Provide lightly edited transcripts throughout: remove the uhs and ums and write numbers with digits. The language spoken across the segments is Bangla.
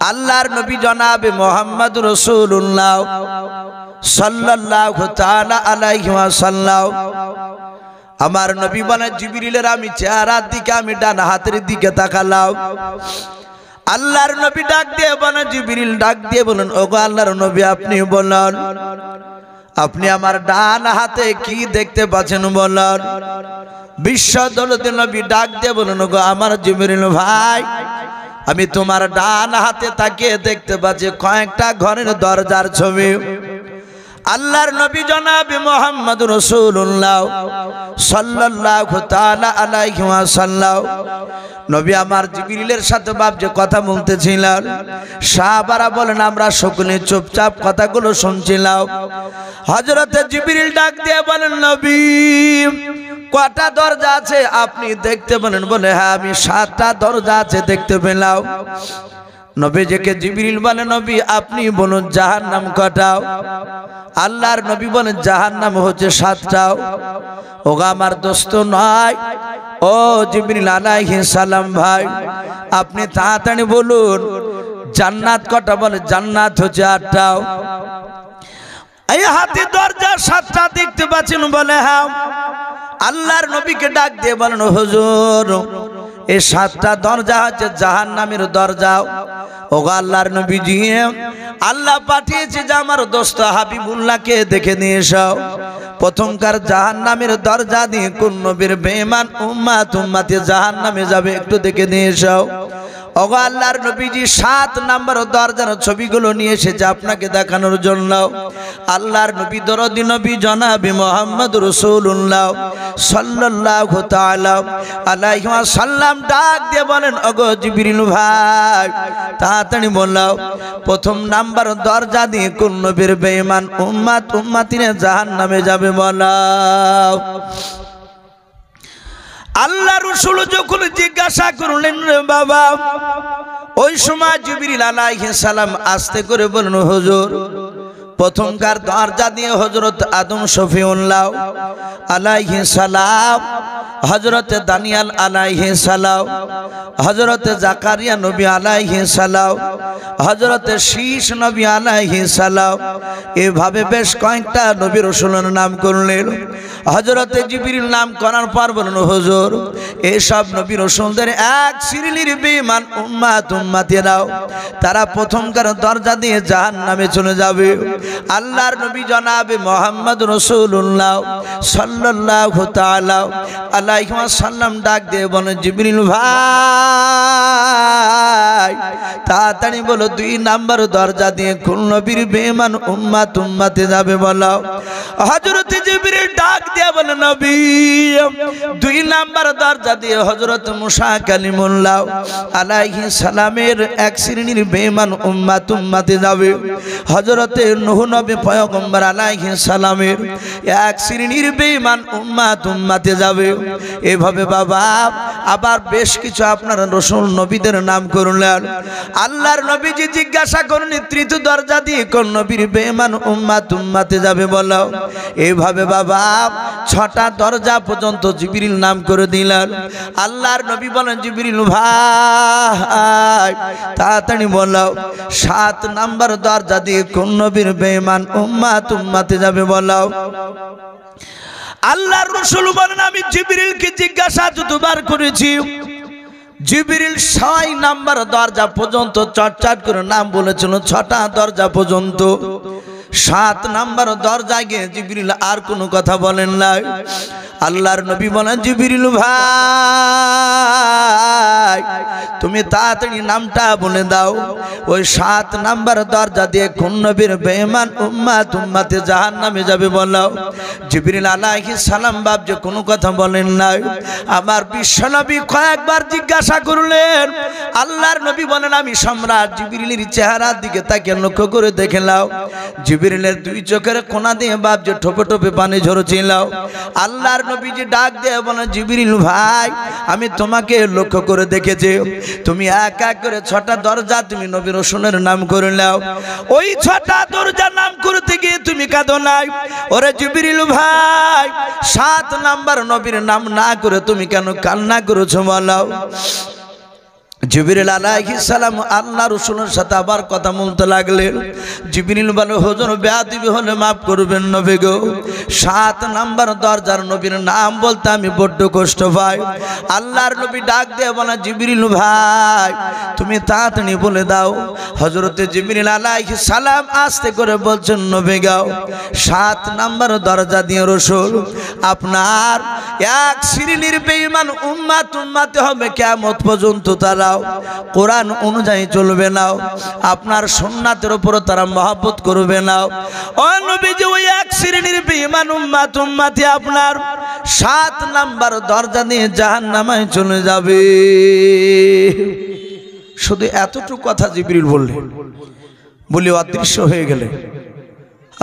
আল্লাহর নবী জনাবে মুহাম্মদ রাসূলুল্লাহ সাল্লাল্লাহু তাআলা আলাইহি ওয়াসাল্লাম আমার নবী বলেন জিবরিলের আমি চেহারার দিকে আমি ডান হাতের দিকে তাকালাম। আল্লাহর নবী ডাক দিয়ে বলেন, জিবরিল ডাক দিয়ে বলেন, ওগো আল্লাহর নবী আপনি বলেন আপনি আমার ডান হাতে কি দেখতে পাচ্ছেন বলেন। বিশ্ব দরদি নবী ডাক দিয়ে বলেন, ওগো আমার জিবরিল ভাই আমি তোমার ডান হাতে তাকিয়ে দেখতে পাচ্ছি কয়েকটা ঘরের দরজার ছবি। আল্লাহর নবী জনাবে মুহাম্মদ রাসূলুল্লাহ সাল্লাল্লাহু তাআলা আলাইহি ওয়াসাল্লাম নবী আমার জিবরিলের সাথে বাপ যে কথা বলতেছিলেন, সাহাবারা বলেন আমরা সকলে চুপচাপ কথাগুলো শুনছিলাম। হযরতে জিবরিল ডাক দিয়ে বলেন, নবী কয়টা দরজা আছে আপনি দেখতে পেলেন? বলে হ্যাঁ আমি 7টা দরজা আছে দেখতে পেলাম। নবীজিকে জিবরিল বলে, নবী আপনি বলুন জাহান্নাম কয়টা? আল্লাহর নবী বলেন জাহান্নাম হচ্ছে 7টা। ওগো আমার দোস্ত নয়, ও জিবরিল আলাইহিস সালাম ভাই আপনি তাড়াতাড়ি বলুন জান্নাত কয়টা? বলে জান্নাত হচ্ছে 8টা। এই হাতে দরজা 7টা দেখতে পাচ্ছেন? বলে হ্যাঁ। আল্লাহর নবীকে ডাক দিয়ে বলেন, হুজুর এই 7টা দরজা হচ্ছে জাহান্নামের দরজা। ওগো আল্লাহর নবীজি আল্লাহ পাঠিয়েছে যে আমার দোস্ত হাবিবুল্লাহকে দেখে নিয়ে এসো। প্রথমকার জাহান্নামের দরজা দিয়ে কোন নবীর বেঈমান উম্মতে জাহান্নামে যাবে একটু দেখে নিয়ে এসো। ওগো আল্লাহর নবীজি 7 নম্বর দরজার ছবিগুলো নিয়ে এসেছে আপনাকে দেখানোর জন্য। আল্লাহর নবী দরদি নবী জনাবে মুহাম্মদ রাসূলুল্লাহ সাল্লাল্লাহু তাআলা আলাইহি ওয়াসাল্লাম ডাক দিয়ে বলেন, ওগো জিবরিল ভাই তাড়াতাড়ি বলো প্রথম নাম্বার দরজা দিয়ে কোন নবীর বেঈমান উম্মতিরা জাহান্নামে যাবে বলো। আল্লাহ রাসূল যখন জিজ্ঞাসা করলেন রে বাবা, ওই সময় জিবরিল আলাইহিস সালাম আস্তে করে বললেন, হুজুর প্রথমকার দরজা দিয়ে হযরত আদম শফিউল্লাহ আলাইহিস সালাম, হযরত দানিয়াল আলাইহিস সালাম, হযরত জাকারিয়া নবী আলাইহিস সালাম, হযরত শীশ নবী আলাইহিস সালাম, এভাবে বেশ কয়েকটা নবী রাসূলের নাম করলেন। হযরত জিবরিল নাম করার পর বললেন, হুজুর এসব নবী রাসূলদের এক শ্রেণীর বেঈমান উম্মতেরা তারা প্রথমকার দরজা দিয়ে জাহান্নামে চলে যাবে। আল্লাহর নবী জনাবে মুহাম্মদ রাসূলুল্লাহ সাল্লাল্লাহু তাআলা আলাইহি ওয়াসাল্লাম ডাক দিয়ে বলেন, জিবরিল ভাই তাড়াতাড়ি বলো 2 নাম্বার দরজা দিয়ে কোন নবীর বেঈমান উম্মতে যাবে বলো। হযরত জিবরিল ডাক দিয়ে বলেন, নবী 2 নাম্বার দরজা দিয়ে হযরত মুসা কালিমুল্লাহ আলাইহিস সালামের এক শ্রেণীর বেঈমান উম্মতে যাবে। হযরত নূহ নবী পয়গম্বর আলাইহিস সালামের এক শ্রেণীর বেঈমান উম্মতে যাবে। এভাবে বাবা আবার বেশ কিছু আপনার রাসূল নবীদের নাম করলেন। আল্লাহর নবীজি জিজ্ঞাসা করলেন, তৃতীয় দরজা দিয়ে কোন নবীর বেঈমান উম্মতে যাবে বলো। এইভাবে বাবা 6টা দরজা পর্যন্ত জিবরিল নাম করে দিলেন। আল্লাহর নবী বলেন, জিবরিল ভাই তাড়াতাড়ি বলো 7 নাম্বার দরজা দিয়ে কোন নবীর বেঈমান উম্মতে যাবে বলো। আল্লাহর রাসূল বলেন, আমি জিবরিলকে জিজ্ঞাসা যতবার করেছি জিবরিল 6 নাম্বার দরজা পর্যন্ত চটচট করে নাম বলেছিল। 6টা দরজা পর্যন্ত 7 নাম্বার দরজায় গিয়ে জিবরিল আর কোনো কথা বলেন না। আল্লাহর নবী বলেন, জিবরিল ভাই তুমি তাড়াতাড়ি নামটা বলে দাও, ওই 7 নাম্বার দরজা দিয়ে কোন নবীর বেঈমান উম্মতে জাহান্নামে যাবে বলো। জিবরিল আলাইহিস সালাম বাপ যে কোনো কথা বলেন না। আমার বিশ্বনবী কয়েকবার জিজ্ঞাসা করলেন। আল্লাহর নবী বলেন, আমি সম্রাট জিবরিলের চেহারার দিকে তাকিয়ে লক্ষ্য করে দেখলাম জিবরিলের 2 চোখের কোণা দিয়ে বাপ যে ঠোপে ঠোপে পানি ঝরছিল। আল্লাহর নবীজি ডাক দিয়ে বলেন, জিবরিল ভাই আমি তোমাকে লক্ষ্য করে দেখেছি, তুমি এক এক করে 6টা দরজা তুমি নবী রাসূলের নাম করে নাও। ওই 6টা দরজা নাম করতে গিয়ে তুমি কাঁদো নাই। ওরে জিবরিল ভাই 7 নাম্বার নবীর নাম না করে তুমি কেন কান্না করেছো বলো। জিবরিল আলাইহিস সালাম আল্লাহ রাসূলের সাথে আবার কথা বলতে লাগলেন। জিবরিল বলে, হুজুর বেয়াদবি হলে মাফ করবেন নবী গো, 7 নাম্বার দরজার নবীর নাম বলতে আমি বড্ড কষ্ট পাই। আল্লাহর নবী ডাক দিয়ে বলে, জিবরিল ভাই তুমি তাড়াতাড়ি বলে দাও। হযরতে জিবরিল আলাইহিস সালাম আস্তে করে বলছেন, নবী গো 7 নাম্বার দরজা দিয়ে রাসূল আপনার এক শ্রেণীর বেঈমান উম্মতে হবে কিয়ামত পর্যন্ত, তারা কোরআন অনুযায়ী চলবে না, আপনার সুন্নাতের উপর তারা মহব্বত করবে না। ও নবীজি ওই এক শ্রেণীর বেঈমান উম্মতি আপনার 7 নাম্বার দরজা দিয়ে জাহান্নামে চলে যাবে। শুধু এতটুকু কথা জিবরিল বললেন, বলে অদৃশ্য হয়ে গেলেন।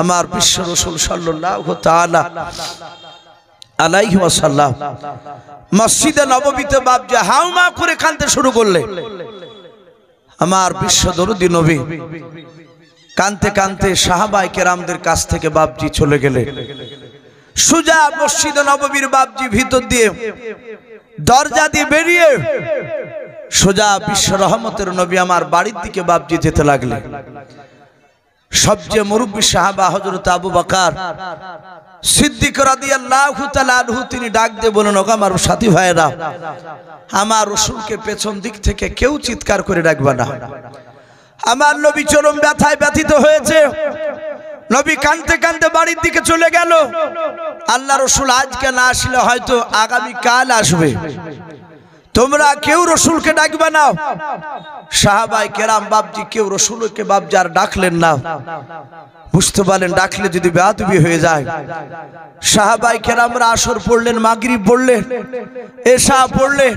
আমার বিশ্ব রাসূল সাল্লাল্লাহু তাআলা আলাইহি ওয়াসাল্লাম মসজিদে নববীতে বাপজি হাউমা করে কাঁদতে শুরু করলেন। আমার বিশ্ব দরুদি নবী কাঁদতে কাঁদতে সাহাবায়ে কেরামদের কাছ থেকে বাপজি চলে গেলেন। সুজা মসজিদে নববীর বাপজি ভিতর দিয়ে দরজা দিয়ে বেরিয়ে সোজা বিশ্ব রহমতের নবী আমার বাড়ির দিকে বাপজি যেতে লাগলেন। সবচেয়ে মুরব্বী সাহাবা হযরত আবু বকর সিদ্দিক রাদিয়াল্লাহু তাআলা আনহু তিনি ডাক দিয়ে বলেন, ওগো আমার সাথী ভাইরা, আমার রাসূলকে পেছন দিক থেকে কেউ চিৎকার করে ডাকবে না। আমার নবী চরম ব্যথায় ব্যথিত হয়েছে। নবী কাঁদতে কাঁদতে বাড়ির দিকে চলে গেল। আল্লাহ রাসূল আজকে না আসলে হয়তো আগামী কাল আসবে, তোমরা কেউ রাসূলকে ডাকবে না। সাহাবায়ে কেরাম বাপজি কেউ রাসূলকে বাপজি আর ডাকলেন না। বুঝতে পারলেন ডাকলে যদি বেয়াদবি হয়ে যায়। সাহাবায়ে কেরামরা আসর পড়লেন, মাগরিব পড়লেন, এশা পড়লেন,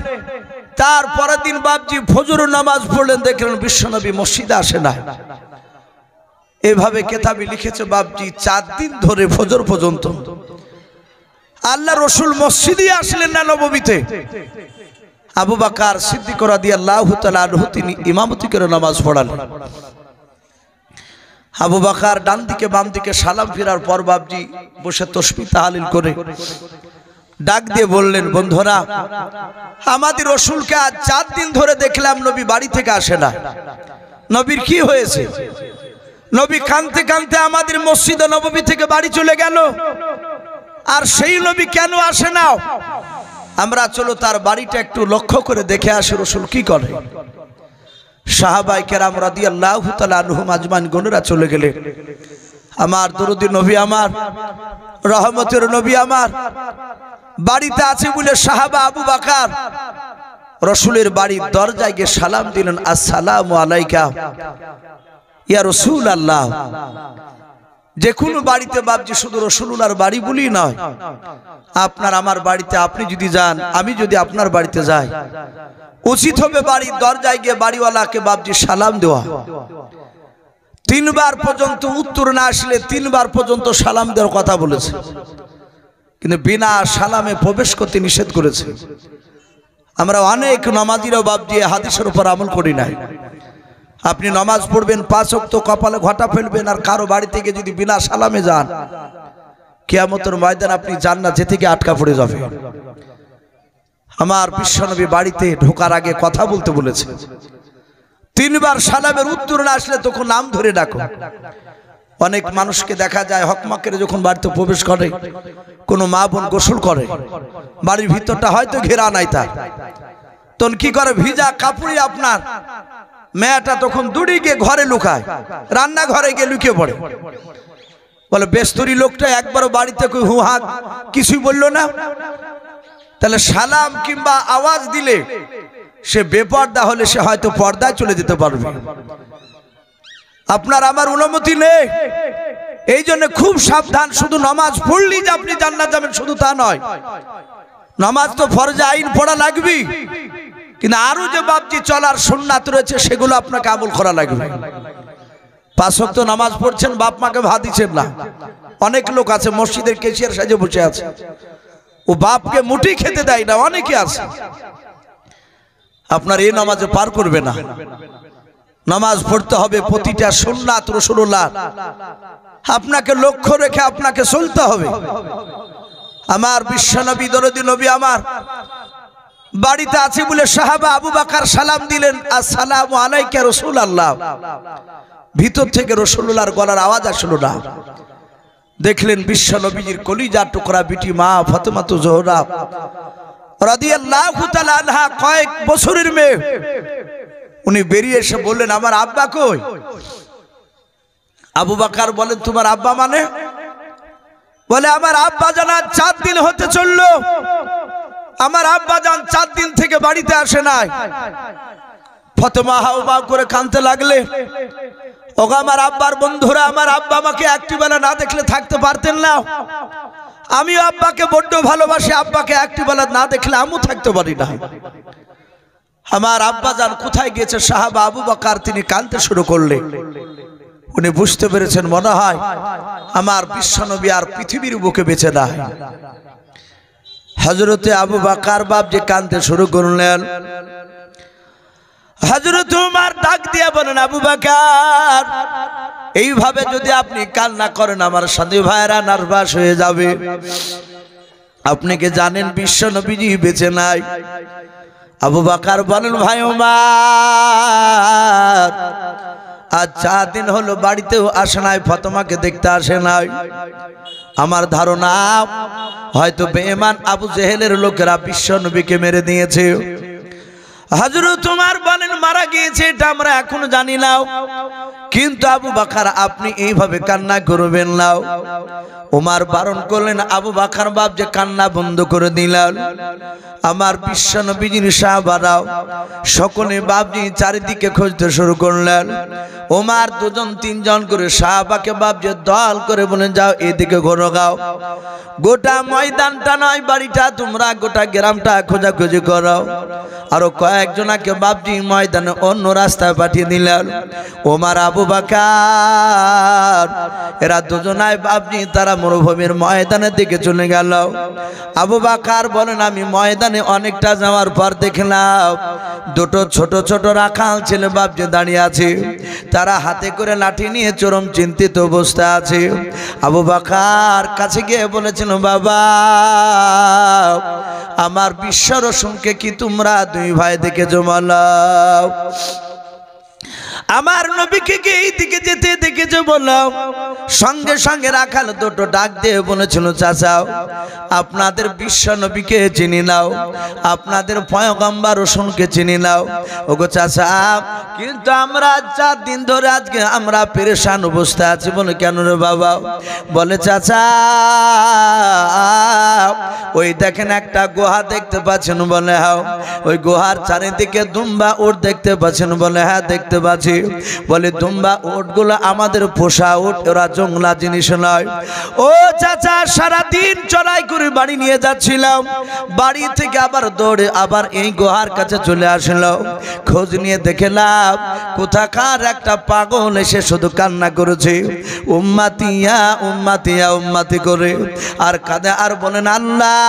তারপরের দিন বাপজি ফজর নামাজ পড়লেন। দেখলেন বিশ্বনবী মসজিদে আসে না। এভাবে কিতাবে লিখেছে বাপজি 4 দিন ধরে ফজর পর্যন্ত আল্লাহ রাসূল মসজিদে আসলেন না নববীতে। আবু বকর সিদ্দিক রাদিয়াল্লাহু তাআলা আনহু তিনি ইমামতি করে নামাজ পড়ালেন। আবু বকর ডান দিকে বাম দিকে সালাম ফিরার পর বাপজি বসে তাসবিহ তাহলিল করে ডাক দিয়ে বললেন, বন্ধুরা আমাদের রাসূলকে আজ 4 দিন ধরে দেখলাম নবী বাড়ি থেকে আসে না। নবীর কি হয়েছে? নবী কাঁদতে কাঁদতে আমাদের মসজিদে নববী থেকে বাড়ি চলে গেল, আর সেই নবী কেন আসে না? আমরা চলো তার বাড়িটা একটু লক্ষ্য করে দেখে আসি রাসূল কি করে। সাহাবায়ে কেরাম রাদিয়াল্লাহু তাআলা আনহুম আজমাইন গণরা চলে গেলেন। আমার দরুদি নবী আমার রহমতের নবী আমার বাড়িতে আছে বলে সাহাবা আবু বকর রাসূলের বাড়ির দরজায় গিয়ে সালাম দিলেন, আসসালামু আলাইকা ইয়া রাসূলুল্লাহ। যে কোনো বাড়িতে বাপজি শুধু রাসূলুল্লাহর বাড়ি বলি নয়, আপনার আমার বাড়িতে আপনি যদি যান, আমি যদি আপনার বাড়িতে যাই, উচিত হবে বাড়ির দরজায় গিয়ে বাড়িওয়ালাকে বাপজি সালাম দেওয়া। 3 বার পর্যন্ত উত্তর না আসলে 3 বার পর্যন্ত সালাম দেওয়ার কথা বলেছে, কিন্তু বিনা সালামে প্রবেশ করতে নিষেধ করেছে। আমরা অনেক নামাজিরা বাপজি হাদিসের উপর আমল করি না। আপনি নামাজ পড়বেন 5 ওয়াক্ত, কপালে ঘটা ফেলবেন, আর কারো বাড়ি থেকে যদি বিনা সালামে যান, কিয়ামতের ময়দান আপনি জান্নাত যেতে গিয়ে আটকা পড়ে যাবে। আমার বিশ্বনবী বাড়িতে ঢোকার আগে কথা বলতে বলেছে, 3 বার সালামের উত্তর না আসলে তখন নাম ধরে ডাকো। অনেক মানুষকে দেখা যায় হকমাকের যখন বাড়িতে প্রবেশ করে, কোনো মা বোন গোসল করে, বাড়ির ভিতরটা হয়তো ঘেরা নাই, তার তখন কি করে ভিজা কাপড়ে আপনার মেয়েটা তখন দৌড়ে গিয়ে ঘরে লুকায়, রান্নাঘরে গিয়ে লুকিয়ে পড়ে। বলে বেস্তরি লোকটা একবারও বাড়িতে কই হু হাক কিছুই বললো না। তাহলে সালাম কিংবা আওয়াজ দিলে সে বেপর্দা হলে সে হয়তো পর্দায় চলে যেতে পারবে। আপনার আমার অনুমতি নেই, এই জন্য খুব সাবধান। শুধু নামাজ পড়লেই যে আপনি জান্নাত যাবেন শুধু তা নয়, নামাজ তো ফরজ আইন পড়া লাগবে, কিন্তু আরো যে বাপজি চলার সুন্নাত রয়েছে সেগুলো আপনাকে আমল করা লাগবে। 5 ওয়াক্ত নামাজ পড়ছেন, বাপ মাকে ভাত দিচ্ছেন না। অনেক লোক আছে মসজিদের কেশিয়ার সাজে বসে আছে, ও বাপকে মুঠি খেতে দেয় না, অনেকে আছে। আপনার এই নামাজে পার করবে না। নামাজ পড়তে হবে প্রতিটা সুন্নাত রাসূলুল্লাহ, আপনাকে লক্ষ্য রেখে আপনাকে চলতে হবে। আমার বিশ্বনবী দরদি নবী আমার বাড়িতে আছে বলে সাহাবা আবু বকর সালাম দিলেন, আসসালামু আলাইকা রাসূলুল্লাহ। ভিতর থেকে রাসূলুল্লাহর গলার আওয়াজ আসলো না। দেখলেন বিশ্ব নবীজির কলিজার টুকরা বিটি মা ফাতেমাতুজ জোহরা রাদিয়াল্লাহু তাআলা আনহা, কয়েক বছরের মেয়ে। উনি বেরিয়ে এসে বললেন, আমার আব্বা কই? আবু বকর বলেন, তোমার আব্বা মানে? বলে, আমার আব্বা জান 4 দিন হতে চললো, আমার আব্বা জান 4 দিন থেকে বাড়িতে আসে নাই। ফাতেমা হাওয়া করে কাঁদতে লাগলে, ওগো আমার আব্বার বন্ধুরা, আমার আব্বা আমাকে একটি বেলা না দেখলে থাকতে পারতেন না। আমিও আব্বাকে বড্ড ভালোবাসি, আব্বাকে একটি বেলা না দেখলে আমিও থাকতে পারি না। আমার আব্বা জান কোথায় গিয়েছে? সাহাবা আবু বকর তিনি কাঁদতে শুরু করলেন। উনি বুঝতে পেরেছেন, মনে হয় আমার বিশ্বনবী আর পৃথিবীর বুকে বেঁচে নাই। হযরতে আবু বকর বাপ যে কাঁদতে শুরু করলেন, হযরত উমর ডাক দিয়ে বলেন, আবু বকর, এইভাবে যদি আপনি কান্না করেন আমার সাথী ভাইরা নার্ভাস হয়ে যাবে। আপনি কি জানেন বিশ্ব নবীজি বেঁচে নাই? আবু বকর বলেন, ভাই উমর, আজ 4 দিন হলো বাড়িতেও আসে নাই, ফাতেমাকে দেখতে আসে নাই। আমার ধারণা হয়তো বেঈমান আবু জেহেলের লোকেরা বিশ্ব নবীকে মেরে দিয়েছে। হযরত উমর বলেন, মারা গিয়েছে এটা আমরা এখনো জানি না, কিন্তু আবু বকর আপনি এইভাবে কান্না করবেন না। উমর বারণ করলেন, আবু বকর বাপ যে কান্না বন্ধ করে দিলেন। আমার বিশ্ব নবীজির সাহাবারাও সকলে বাপজি চারিদিকে খুঁজতে শুরু করলেন। উমর 2জন 3জন করে সাহাবাকে বাপজি দল করে বলেন, যাও এদিকে ঘোরো গাও। গোটা ময়দানটা নয়, বাড়িটা তোমরা গোটা গ্রামটা খোঁজাখুঁজি করো। আরো কয়েকজনাকে বাপজি ময়দানে অন্য রাস্তায় পাঠিয়ে দিলেন। ওমর আবু বকর এরা দুজনাই বাপজি তারা মরুভূমির ময়দানের দিকে চলে গেল। আবু বকর বলেন, আমি ময়দানে অনেকটা যাওয়ার পর দেখলাম 2টো ছোট ছোট রাখাল ছেলে বাপজি দাঁড়িয়ে আছে। তারা হাতে করে লাঠি নিয়ে চরম চিন্তিত অবস্থা আছে। আবু বকর কাছে গিয়ে বলেছিল, বাবা, আমার বিশ্ব রসুলকে কি তোমরা 2 ভাই দেখেছো? বলো। আমার নবীকে কি এই দিকে যেতে দেখেছো? বলো। সঙ্গে সঙ্গে রাখাল 2টো ডাক দিয়ে বলেছিল, চাচা, আপনাদের বিশ্ব নবীকে চিনি নাও, আপনাদের পয়গম্বর রসুলকে চিনি নাও। ওগো চাচা, কিন্তু আমরা 4 দিন ধরে আজকে আমরা পেরেশান অবস্থা আছি। বলে, কেন রে বাবা? বলে, চাচা, ওই দেখেন একটা গুহা দেখতে পাচ্ছেন? বলে, হ্যাঁ। ওই গুহার চারিদিকে দুম্বা উট দেখতে পাচ্ছেন? বলে, হ্যাঁ দেখতে পাচ্ছি। বলে, দুম্বা উটগুলো আমাদের পোষা উট, ওরা জংলা জিনিস নয়। ও চাচা, সারাদিন চড়াই করে বাড়ি নিয়ে যাচ্ছিলাম, বাড়ি থেকে আবার দৌড়ে আবার এই গুহার কাছে চলে আসলো। খোঁজ নিয়ে দেখলাম কোথাকার একটা পাগল এসে শুধু কান্না করেছে, উম্মাতিয়া উম্মাতিয়া উম্মাতি করে আর কাঁদে আর বলেন, আল্লাহ,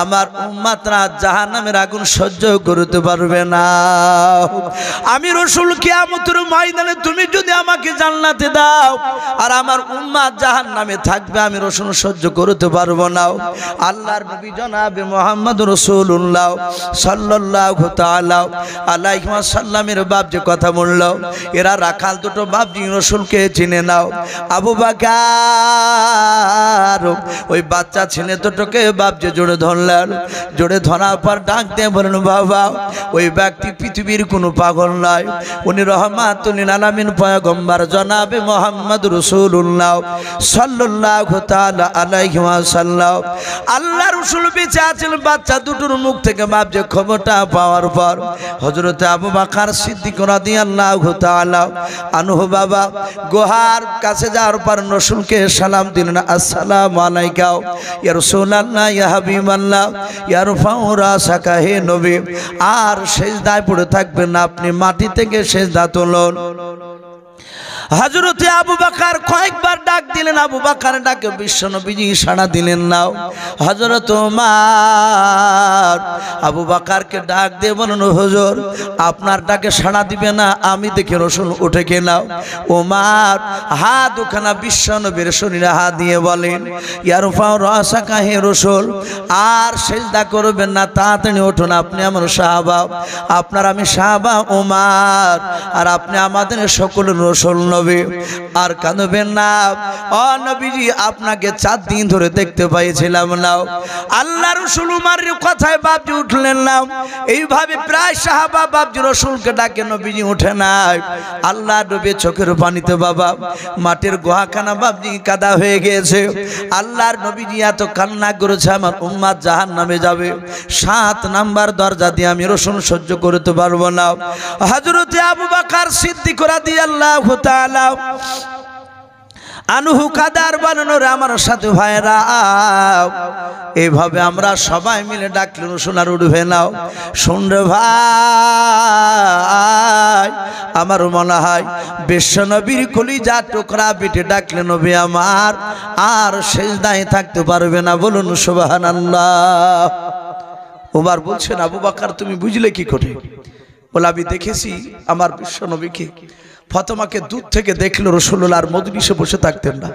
আমার উম্মাতরা জাহান্নামের আগুন সহ্য করতে পারবে না। আমি রাসূল কিয়ামতের ময়দানে তুমি যদি আমাকে জান্নাতে দাও আর আমার উম্মাত জাহান্নামে থাকবে, আমি রাসূল সহ্য করতে পারবো না। আল্লাহর নবী জনাবে মুহাম্মদ রাসূলুল্লাহ সাল্লাল্লাহু তাআলা আলাইহি ওয়াসাল্লামের বাপ যে কথা বলল, এরা রাখাল 2টো বাপ জি রাসূলকে চিনে নাও। আবু বকর ওই বাচ্চা ছেলে 2টোকে বাপ যে জোরে ধরলেন। জোরে ধরার পর ডাক দিয়ে বলেন, বাবা, ওই ব্যক্তি পৃথিবীর কোনো পাগল নয়, উনি রহমাতুল লিল আলামিন পয়গম্বর জনাবে মুহাম্মদ রাসূলুল্লাহ সাল্লাল্লাহু তাআলা আলাইহি ওয়াসাল্লাম। আল্লাহ রাসূল বেঁচে আছেন। বাচ্চা 2টোর মুখ থেকে বাপ যে খবরটা পাওয়ার পর হযরত আবু বকর সিদ্দিক রাদিয়াল্লাহু তাআলা আনহু বাবা গুহার কাছে যাওয়ার পর রাসূলকে সালাম দিলেন, আসসালামু আলাইকা ইয়া রাসূলুল্লাহ ইয়া হাবিবাল্লাহ ইয়া রাফাউ রাসাকা, হে নবী। আর সিজদায় পড়ে থাকবেন না, আপনি মাটি থেকে সিজদা তুলুন। হযরতে আবু বকর কয়েকবার ডাক দিলেন, আবু বকর ডাকে বিশ্বনবীজি সাড়া দিলেন না। হযরত ওমর আবু বকরকে ডাক দিয়ে বলেন, হুজুর আপনার ডাকে সাড়া দিবে না, আমি দেখে রাসূল উঠে গেলাম। ওমর হাত দুখানা বিশ্বনবীর শরীরে হাত দিয়ে বলেন, ইয়ারফাউ রাসাকা হে রাসূল, আর সিজদা করবেন না, তাড়াতাড়ি উঠুন, আপনি আমার সাহাবা, আপনার আমি সাহাবা ওমর, আর আপনি আমাদের সকল রাসূল নবী, আর কাঁদবেন না। ও নবীজি আপনাকে 4 দিন ধরে দেখতে পাইছিলাম না। আল্লাহ রাসূল উমরের কথায় বাপজি উঠলেন না। এইভাবে প্রায় সাহাবা বাপজি রাসূলকে ডাকে, নবীজি উঠে নাই। আল্লাহ নবী চোখের পানিতে বাবা মাটির গোহাখানা বাপজি কাদা হয়ে গিয়েছে। আল্লাহর নবীজি এত কান্না করেছে, আমার উম্মত জাহান্নামে যাবে, 7 নাম্বার দরজা দিয়ে আমি রাসূল সহ্য করতে পারবো না। হযরতে আবু বকর সিদ্দিক রাদিয়াল্লাহু তাআলা আনহু কাদার বানানোর আমার সাথে ভাইরা, এইভাবে আমরা সবাই মিলে ডাকলে রাসূল আর উঠবে না। শুনরে ভাই, আমার মনে হয় বিশ্বনবীর কলিজা টুকরা বেটে ডাকলে নবী আমার আর সিজদায় থাকতে পারবে না। বলুন সুবহানাল্লাহ। ওমর বলছেন, আবু বকর তুমি বুঝলে কি করে? বলে আমি দেখেছি আমার বিশ্বনবীকে ফাতেমাকে দূর থেকে দেখলো, রাসূলুল্লাহর মজলিসে বসে থাকতেন না,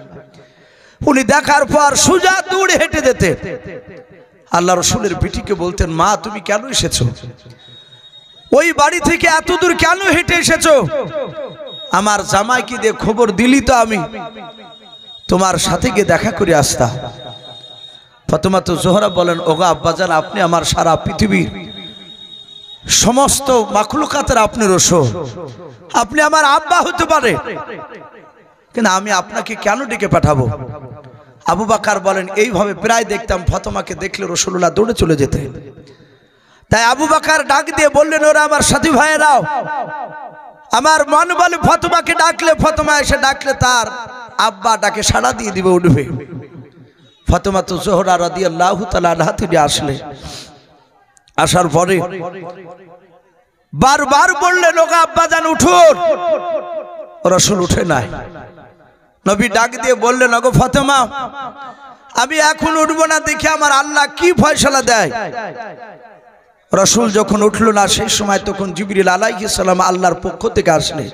উনি দেখার পর সোজা দৌড়ে হেঁটে যেতেন। আল্লাহ রাসূলের বিটিকে বলতেন, মা তুমি কেন এসেছো? ওই বাড়ি থেকে এত দূর কেন হেঁটে এসেছো? আমার জামাইকে দিয়ে খবর দিলি তো আমি তোমার সাথে গিয়ে দেখা করে আসতাম। ফাতেমা তো জোহরা বলেন, ওগো আব্বাজান, আপনি আমার সারা পৃথিবীর সমস্ত মাখলুকাতের আপনি রাসূল, আপনি আমার আব্বা হতে পারে, কিন্তু আমি আপনাকে কেন ডেকে পাঠাবো? আবু বকর বলেন, এইভাবে প্রায় দেখতাম ফাতেমাকে দেখলে রাসূলুল্লাহ দৌড়ে চলে যেতেন। তাই আবু বকর ডাক দিয়ে বললেন, ওরা আমার সাথী ভাইয়েরাও, আমার মন বলে ফাতেমাকে ডাকলে, ফাতেমা এসে ডাকলে তার আব্বা ডাকে সাড়া দিয়ে দিবে, উঠবে। ফাতেমা তো জোহরা রাদিয়াল্লাহু তাআলা আনহা তিনি আসলে, আসার পরে বারবার বললেন, ওগো আব্বাজান উঠুন। রাসূল উঠে নাই। নবী ডাক দিয়ে বললেন, ওগো ফাতেমা আমি এখন উঠবো না, দেখি আমার আল্লাহ কি ফয়সালা দেয়। রাসূল যখন উঠলো না, সেই সময় তখন জিবরিল আলাইহিস সালাম আল্লাহর পক্ষ থেকে আসলেন।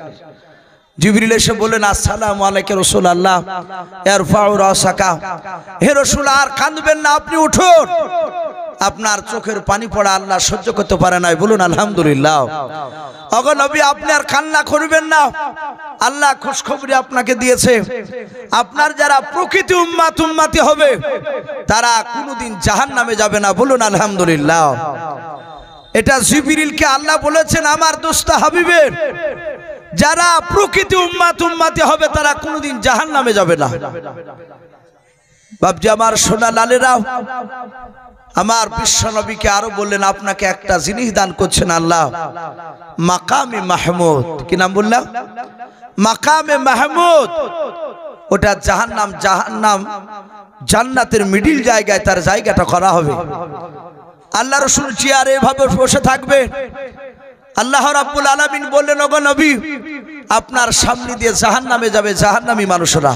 জিবরিল এসে বলেন, আসসালামু আলাইকা রাসূলুল্লাহ, ইরফাউ রাসাকা, হে রাসূল আর কাঁদবেন না, আপনি উঠুন, আপনার চোখের পানি পড়া আল্লাহ সহ্য করতে পারে না। বলুন আলহামদুলিল্লাহ। ওগো নবী আপনি আর কান্না করবেন না, আল্লাহ খুশখবরি আপনাকে দিয়েছে, আপনার যারা প্রকৃত উম্মতি হবে তারা কোনোদিন জাহান্নামে যাবে না। বলুন আলহামদুলিল্লাহ। এটা জিবরিলকে আল্লাহ বলেছেন আমার দোস্ত হাবিবের, যারা প্রকৃত উম্মতি হবে তারা কোনোদিন জাহান্নামে যাবে না। বাপজি আমার সোনা লালেরাও, আমার বিশ্বনবীকে আরো বললেন, আপনাকে একটা জিনিস দান করছেন আল্লাহ, মাকামে মাহমুদ। কি নাম বললাম? মাকামে মাহমুদ। ওটা জাহান্নাম, জাহান্নাম জান্নাতের মিডিল জায়গায় তার জায়গাটা করা হবে। আল্লাহ রাসূল চেয়ারে এভাবে বসে থাকবে। আল্লাহ রাব্বুল আলামিন বললেন, ওগো নবী আপনার সামনে দিয়ে জাহান্নামে যাবে জাহান্নামী মানুষরা।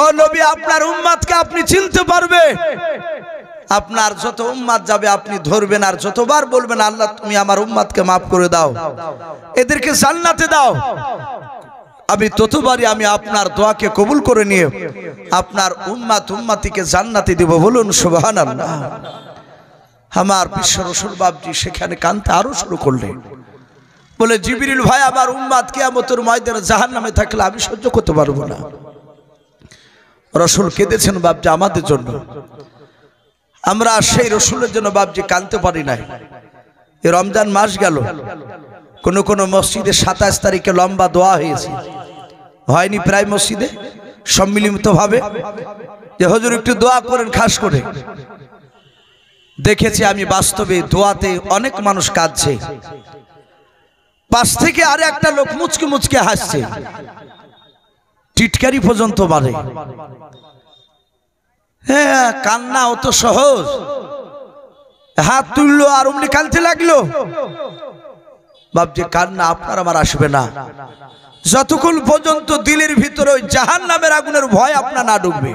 ও নবী আপনার উম্মতকে আপনি চিনতে পারবে, আপনার যত উম্মত যাবে আপনি ধরবেন, আর যতবার বলবেন আল্লাহ তুমি আমার উম্মতকে মাফ করে দাও, এদেরকে জান্নাতে দাও, আমি ততবারই আমি আপনার দোয়াকে কবুল করে নিয়ে আপনার উম্মতিকে জান্নাতে দেব। বলুন সুবহানাল্লাহ। আমার বিশ্ব রাসূল বাপজি সেখানে কাঁদতে আরো শুরু করলেন, বলে জিবরিল ভাই আমার উম্মত কিয়ামতের ময়দানে জাহান্নামে থাকলে আমি সহ্য করতে পারবো না। রাসূল কেঁদেছেন বাপজি আমাদের জন্য, আমরা সেই রাসূলের জন্য বাপজি কাঁদতে পারি নাই। এই রমজান মাস গেল, কোন কোন মসজিদে 27 তারিখে লম্বা দোয়া হয়েছে, হয়নি প্রায় মসজিদে সম্মিলিত ভাবে যে হুজুর একটু দোয়া করেন। খাস করে দেখেছি আমি বাস্তবে দোয়াতে অনেক মানুষ কাঁদছে, পাশ থেকে আরে একটা লোক মুচকে মুচকে হাসছে, টিটকারি পর্যন্ত মারে। হ্যাঁ কান্না অত সহজ, হাত তুললো আর অমনি কাঁদতে লাগলো। বাপজি কান্না আপনার আমার আসবে না যতক্ষণ পর্যন্ত দিলের ভিতরে ওই জাহান্নামের আগুনের ভয় আপনার না ঢুকবে।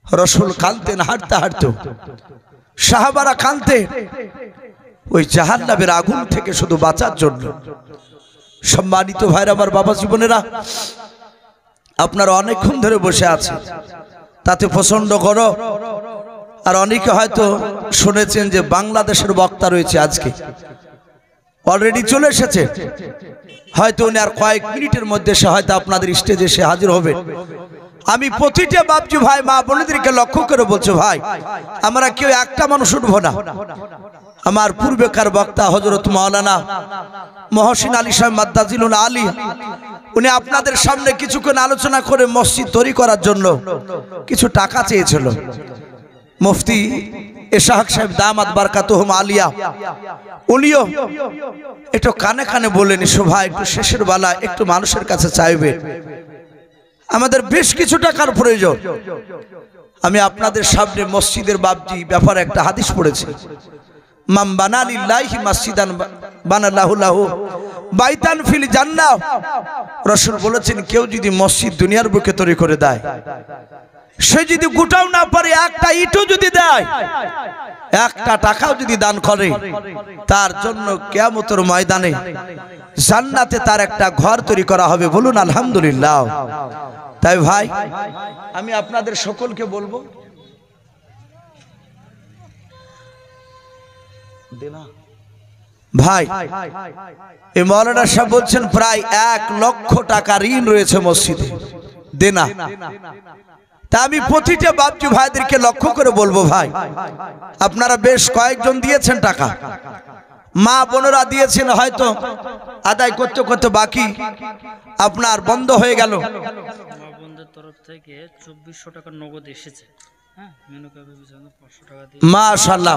রসুল কাঁদতেন হাঁটতে হাঁটতে, সাহাবারা কাঁদতেন ওই জাহান্নামের আগুন থেকে শুধু বাঁচার জন্য। সম্মানিত ভাইরা আমার, বাবা জীবনেরা, আপনারা অনেকক্ষণ ধরে বসে আছে, তাতে প্রচন্ড গরম। আর অনেকে হয়তো শুনেছেন যে বাংলাদেশের বক্তা রয়েছে আজকে, অলরেডি চলে এসেছে, হয়তো উনি আর কয়েক মিনিটের মধ্যে সে হয়তো আপনাদের স্টেজে সে হাজির হবে। আমি প্রতিটা বাপজি ভাই মা বোনেদেরকে লক্ষ্য করে বলছো, ভাই আমরা কেউ একটা মানুষ উঠবো না। আমার পূর্বেকার বক্তা হযরত মাওলানা মহসিন আলী সাহেব মাদ্দাজিলুল আলী, উনি আপনাদের সামনে কিছুক্ষণ আলোচনা করে মসজিদ তৈরি করার জন্য কিছু টাকা চেয়েছিল। মুফতি ইসহাক সাহেব দামাত বারকাতুহুম আলিয়া, উনিও একটু কানে কানে বললেন, ভাই একটু শেষের বেলা একটু মানুষের কাছে চাইবে, আমাদের বেশ কিছু টাকার প্রয়োজন। আমি আপনাদের সামনে মসজিদের বাবজি ব্যাপারে একটা হাদিস পড়েছি, মাম বানা লিল্লাহি মাসজিদান বানাল্লাহু লাহু বাইতান ফিল জান্নাহ। রাসূল বলেছেন, কেউ যদি মসজিদ দুনিয়ার বুকে তৈরি করে দেয়, সে যদি গোটাও না পারে একটা ইটও যদি দেয়, একটা টাকাও যদি দান করে, তার জন্য কিয়ামতের ময়দানে জান্নাতে তার একটা ঘর তৈরি করা হবে। বলুন আলহামদুলিল্লাহ। তাই ভাই আমি আপনাদের সকলকে বলবো, ভাই এই মাওলানা সাহেব বলছেন প্রায় 1 লক্ষ টাকা ঋণ রয়েছে মসজিদে দেনা। তা আমি প্রতিটা বাপজি ভাইদেরকে লক্ষ্য করে বলবো, ভাই আপনারা বেশ কয়েকজন দিয়েছেন টাকা, মা বোনেরা দিয়েছেন, হয়তো আদায় করতে করতে বাকি আপনার বন্ধ হয়ে গেল। মা বোনদের তরফ থেকে 2400 টাকা নগদ এসেছে। মাশাআল্লাহ,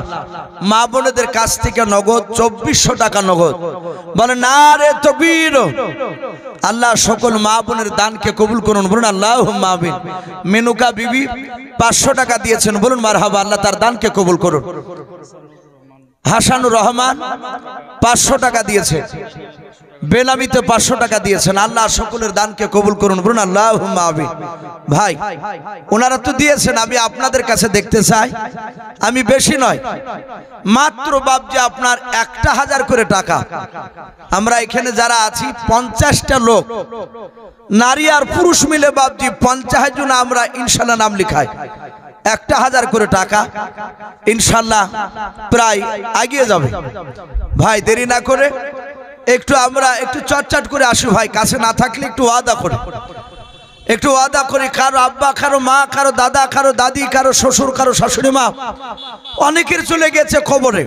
মা বোনেদের কাছ থেকে নগদ 2400 টাকা নগদ। বলে নারে তাকবীর। আল্লাহ সকল মা বোনের দানকে কবুল করুন, বলুন আল্লাহুম্মা আমিন। মেনুকা বিবি 500 টাকা দিয়েছেন, বলুন মারহাবা, আল্লাহ তার দানকে কবুল করুন। হাসানুর রহমান 500 টাকা দিয়েছে, বেনামিতে 500 টাকা দিয়েছেন, আল্লাহ সকলের দানকে কবুল করুন, বলুন আল্লাহুম্মা আমিন। ভাই ওনারা তো দিয়েছেন, আমি আপনাদের কাছে দেখতে চাই, আমি বেশি নয়, মাত্র বাপজি আপনার 1000 করে টাকা। আমরা এখানে যারা আছি 50টা লোক, নারী আর পুরুষ মিলে বাপজি 50 জন আমরা ইনশাআল্লাহ নাম লিখাই। 1000 করে টাকা ইনশাআল্লাহ প্রায় এগিয়ে যাবে। ভাই দেরি না করে একটু আমরা একটু চটচট করে আসি। ভাই কাছে না থাকলে একটু ওয়াদা করি, একটু ওয়াদা করি। কারো আব্বা, কারো মা, কারো দাদা, কারো দাদি, কারো শ্বশুর, কারো শাশুড়ি মা, অনেকের চলে গেছে কবরে।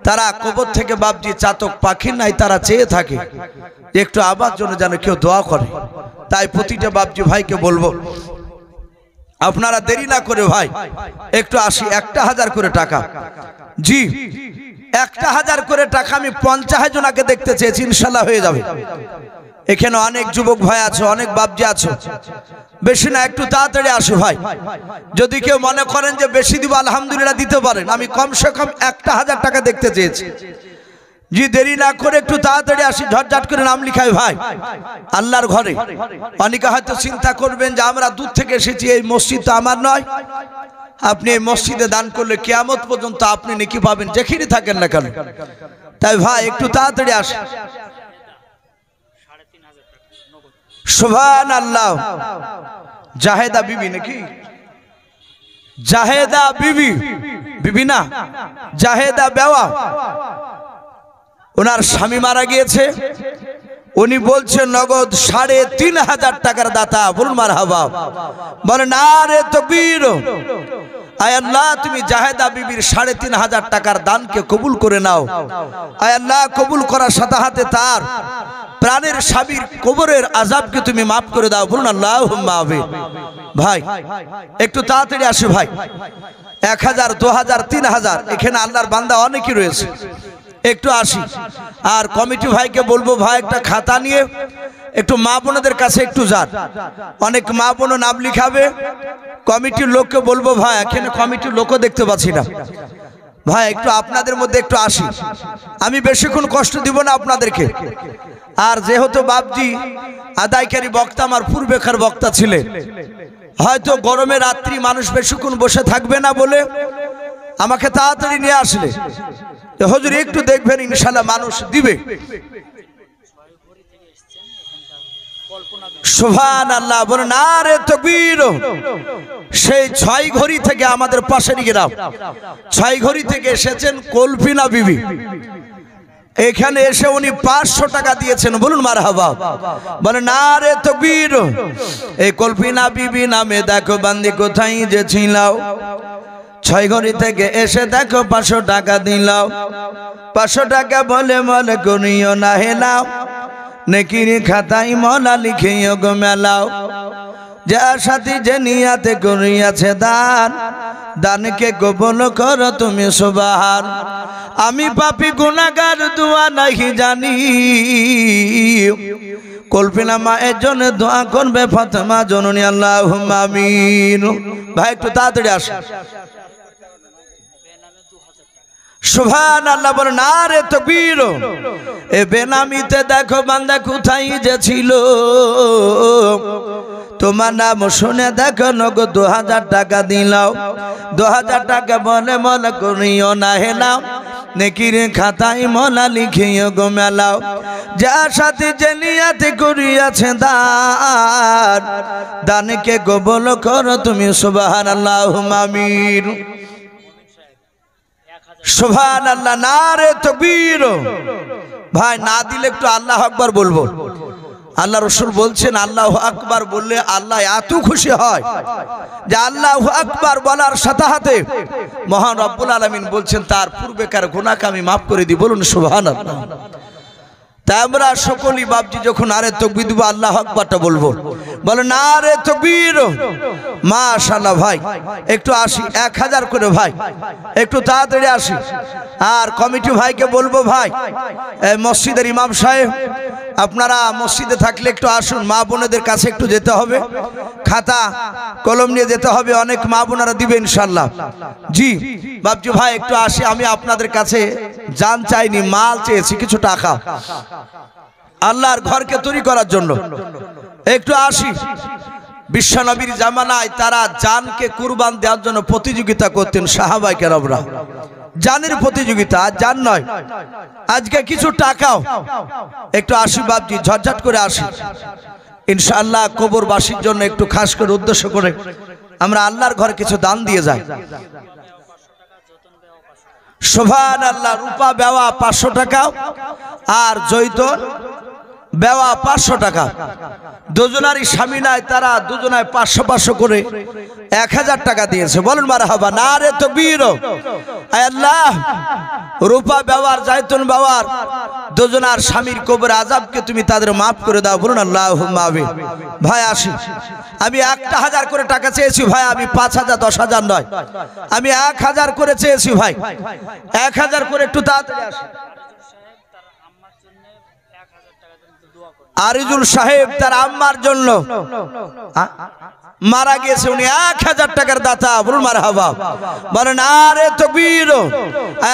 তারা কবর থেকে বাপজি চাতক পাখি নাই, তারা চেয়ে থাকে একটু আবার জন্য যেন কেউ দোয়া করে। তাই প্রতিটা বাপজি ভাইকে বলবো, আপনারা দেরি না করে ভাই একটু আসি। 1000 করে টাকা, জি 1000 করে টাকা আমি 50 জনাকে দেখতে চেয়েছি, ইনশাল্লাহ হয়ে যাবে। এখানে অনেক যুবক ভাই আছে, অনেক বাপজি আছে, বেশি না, একটু তাড়াতাড়ি আসো ভাই। যদি কেউ মনে করেন যে বেশি দিব, আলহামদুলিল্লাহ দিতে পারেন, আমি কমসে কম 1000 টাকা দেখতে চেয়েছি। জি দেরি না করে একটু তাড়াতাড়ি আসি, ঝটঝট করে নাম লিখাই ভাই আল্লাহর ঘরে। অনেকে হয়তো চিন্তা করবেন যে আমরা দূর থেকে এসেছি, এই মসজিদ তো আমার নয়। আপনি এই মসজিদে দান করলে কিয়ামত পর্যন্ত আপনি নেকি পাবেন, যেখানে থাকেন না কেন। তাই ভাই একটু তাড়াতাড়ি আসেন। সুবহানাল্লাহ। জাহেদা বিবি নাকি? জাহেদা বিবি, বিবি না, জাহেদা বেওয়া। ওনার স্বামী মারা গিয়েছে, উনি বলছেন নগদ 3500 টাকার দাতা, বলুন মারহাবা। বলে নারে তাকবীর। আয় আল্লাহ তুমি জাহেদা বিবির 3500 টাকার দানকে কবুল করে নাও। আয় আল্লাহ কবুল করার সাথে সাথে তার প্রাণের স্বামীর কবরের আযাবকে তুমি মাফ করে দাও, বলুন আল্লাহুম্মা আমিন। ভাই একটু তাড়াতাড়ি আসো ভাই। 1000, 2000, 3000, এখানে আল্লাহর বান্দা অনেকই রয়েছে, একটু আসি। আর কমিটি ভাইকে বলবো, ভাই একটা খাতা নিয়ে একটু মা বোনদের কাছে একটু যান, অনেক মা বোন নাম লিখাবে। কমিটির লোককে বলবো, ভাই এখানে কমিটির লোকও দেখতে পাচ্ছি না, ভাই একটু আপনাদের মধ্যে একটু আসি, আমি বেশিক্ষণ কষ্ট দিব না আপনাদেরকে। আর যেহেতু বাপজি আদায়কারী বক্তা আমার পূর্বেকার বক্তা ছিলেন, হয়তো গরমে রাত্রি মানুষ বেশিক্ষণ বসে থাকবে না বলে আমাকে তাড়াতাড়ি নিয়ে আসলে হুজুর একটু দেখবেন, ইনশাআল্লাহ মানুষ দিবে। সুবহানাল্লাহ, বলে নারে তাকবীর। সেই 6 ঘড়ি থেকে আমাদের পাশের গ্রাম 6 ঘড়ি থেকে এসেছেন কল্পিনা বিবি। এখানে এসে উনি 500 টাকা দিয়েছেন, বলুন মারহাবা। বলে নারে তাকবীর। এই কল্পিনা বিবি নামে দেখো বান্দি কোথায় যে ছিলাও, 6 ঘড়ি থেকে এসে দেখো 500 টাকা দিলাও। 500 টাকা বলে মলে করিও না হেলাও, নেকির খাতায় মলা লিখিও গো মেলাও। যা সাথী যে নিয়াতে করিয়াছে দান, দানকে কবুল করো তুমি সুবহান। আমি পাপী গুনাহগার দোয়া নাহি জানি, কল্পিনা মায়ের জন্য দোয়া করবে ফাতেমা জননী, আল্লাহুম্মা আমিন। ভাই একটু তাড়াতাড়ি আসো। সুবহানাল্লাহ, বলে নারে তাকবীর। এ বেনামিতে দেখো বান্দা কোথায় যে ছিল, তোমার নাম শুনে দেখো নগদ 2000 টাকা দিলাও। 2000 টাকা বলে মনে করিও না হেলাও, নেকির খাতায় মলা লিখিও গো মেলাও। যার সাথে যে নিয়াতে করিয়াছে দান, দানকে কবুল করো তুমি সুবহানাল্লাহ আমিন। সুবহানাল্লাহ, নারে তাকবীর। ভাই না দিলে একটু আল্লাহু আকবার বলবো। আল্লাহ রসুল বলছেন আল্লাহু আকবার বললে আল্লাহ এত খুশি হয় যে আল্লাহু আকবার বলার সাথে সাথে মহান রব্বুল আলামিন বলছেন তার পূর্বেকার গুনাহকে আমি মাফ করে দিই। বলুন সুবহানাল্লাহ। তাই আমরা সকলেই বাপজি যখন আরে তাকবীর দিব আল্লাহু আকবারটা বলবো। বলে নারে তাকবীর। মাশাআল্লাহ ভাই একটু আসি, 1000 করে ভাই একটু তাড়াতাড়ি আসি। আর কমিটি ভাইকে বলবো ভাই, মসজিদের ইমাম সাহেব আপনারা মসজিদে থাকলে একটু আসুন, মা বোনেদের কাছে একটু যেতে হবে, খাতা কলম নিয়ে যেতে হবে, অনেক মা বোনেরা দিবে ইনশাআল্লাহ। জি বাপজি ভাই একটু আসি, আমি আপনাদের কাছে জান চাইনি, মাল চেয়েছি, কিছু টাকা আল্লাহর ঘরকে তৈরি করার জন্য। একটু আসি। বিশ্বনবীর জামানায় তারা জানকে কুরবান দেওয়ার জন্য প্রতিযোগিতা করতেন সাহাবায়ে কেরামরা, জানের প্রতিযোগিতা, আর জান নয়। আজকে কিছু টাকাও একটু আসি বাপজি, ঝটঝট করে আসি ইনশাআল্লাহ। কবরবাসীর জন্য একটু খাস করে উদ্দেশ্য করে আমরা আল্লাহর ঘরে কিছু দান দিয়ে যাই। সুবহানাল্লাহ, রূপা বেওয়া 500 টাকা আর জৈতুন বেওয়া 500 টাকা। দুজনারই স্বামী নাই, তারা দুজনায় 500 করে 1000 টাকা দিয়েছে। বলুন মারহাবা। নারে তাকবীর। আল্লাহ রূপা বেওয়ার জৈতুন বেওয়ার দুজনার স্বামীর কবর আযাবকে তুমি তাদের মাফ করে দাও। বলুন আল্লাহুম্মা আমিন। ভাই আসি, আমি 1000 করে টাকা চেয়েছি ভাই, আমি 5000 10,000 নয়, আমি 1000 করে চেয়েছি ভাই, 1000 করে একটু তাড়াতাড়ি আসি। আরিজুল সাহেব তার আম্মার জন্য মারা গিয়েছে, উনি 1000 টাকার দাতা। বলুন মারহাবা। বলেন আরে তাকবীর।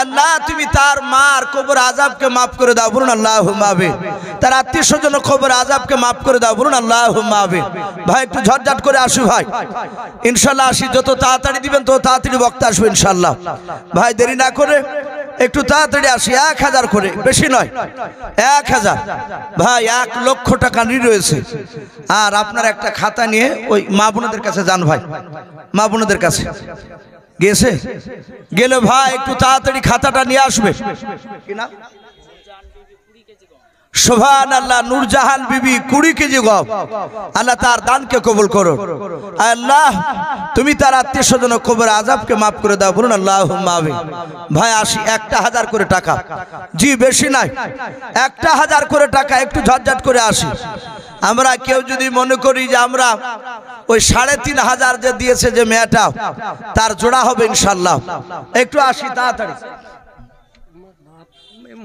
আল্লাহ তুমি তার মার কবর আযাবকে মাফ করে দাও। বলুন আল্লাহুম্মা আমিন। তার আত্মীয় স্বজন কবর আযাবকে মাফ করে দাও। বলুন আল্লাহুম্মা আমিন। ভাই একটু ঝটঝট করে আসি ভাই, ইনশাআল্লাহ আসি। যত তাড়াতাড়ি দিবেন তত তাড়াতাড়ি বক্তা আসবে ইনশাআল্লাহ। ভাই দেরি না করে একটু তাড়াতাড়ি আসি। 1000 করে, বেশি নয়, 1000। ভাই 1 লক্ষ টাকা ঋণ রয়েছে। আর আপনার একটা খাতা নিয়ে ওই মা বোনদের কাছে যান ভাই, মা বোনদের কাছে গেছে গেলে ভাই একটু তাড়াতাড়ি খাতাটা নিয়ে আসবে। কি নাম? সুবহানাল্লাহ, নূরজাহান বিবি 20 কেজি গম। আল্লাহ তার দানকে কবুল করো। আল্লাহ তুমি তার আত্মীয় স্বজন কবর আযাবকে মাফ করে দাও। বলুন আল্লাহুম্মা আমিন। ভাই আসি, 1000 করে টাকা। জি বেশি নাই, 1000 করে টাকা। একটু ঝটঝট করে আসি। আমরা কেউ যদি মনে করি যে আমরা ওই 3500 যে দিয়েছে যে মেয়েটা তার জোড়া হবে ইনশাআল্লাহ, একটু আসি তাড়াতাড়ি।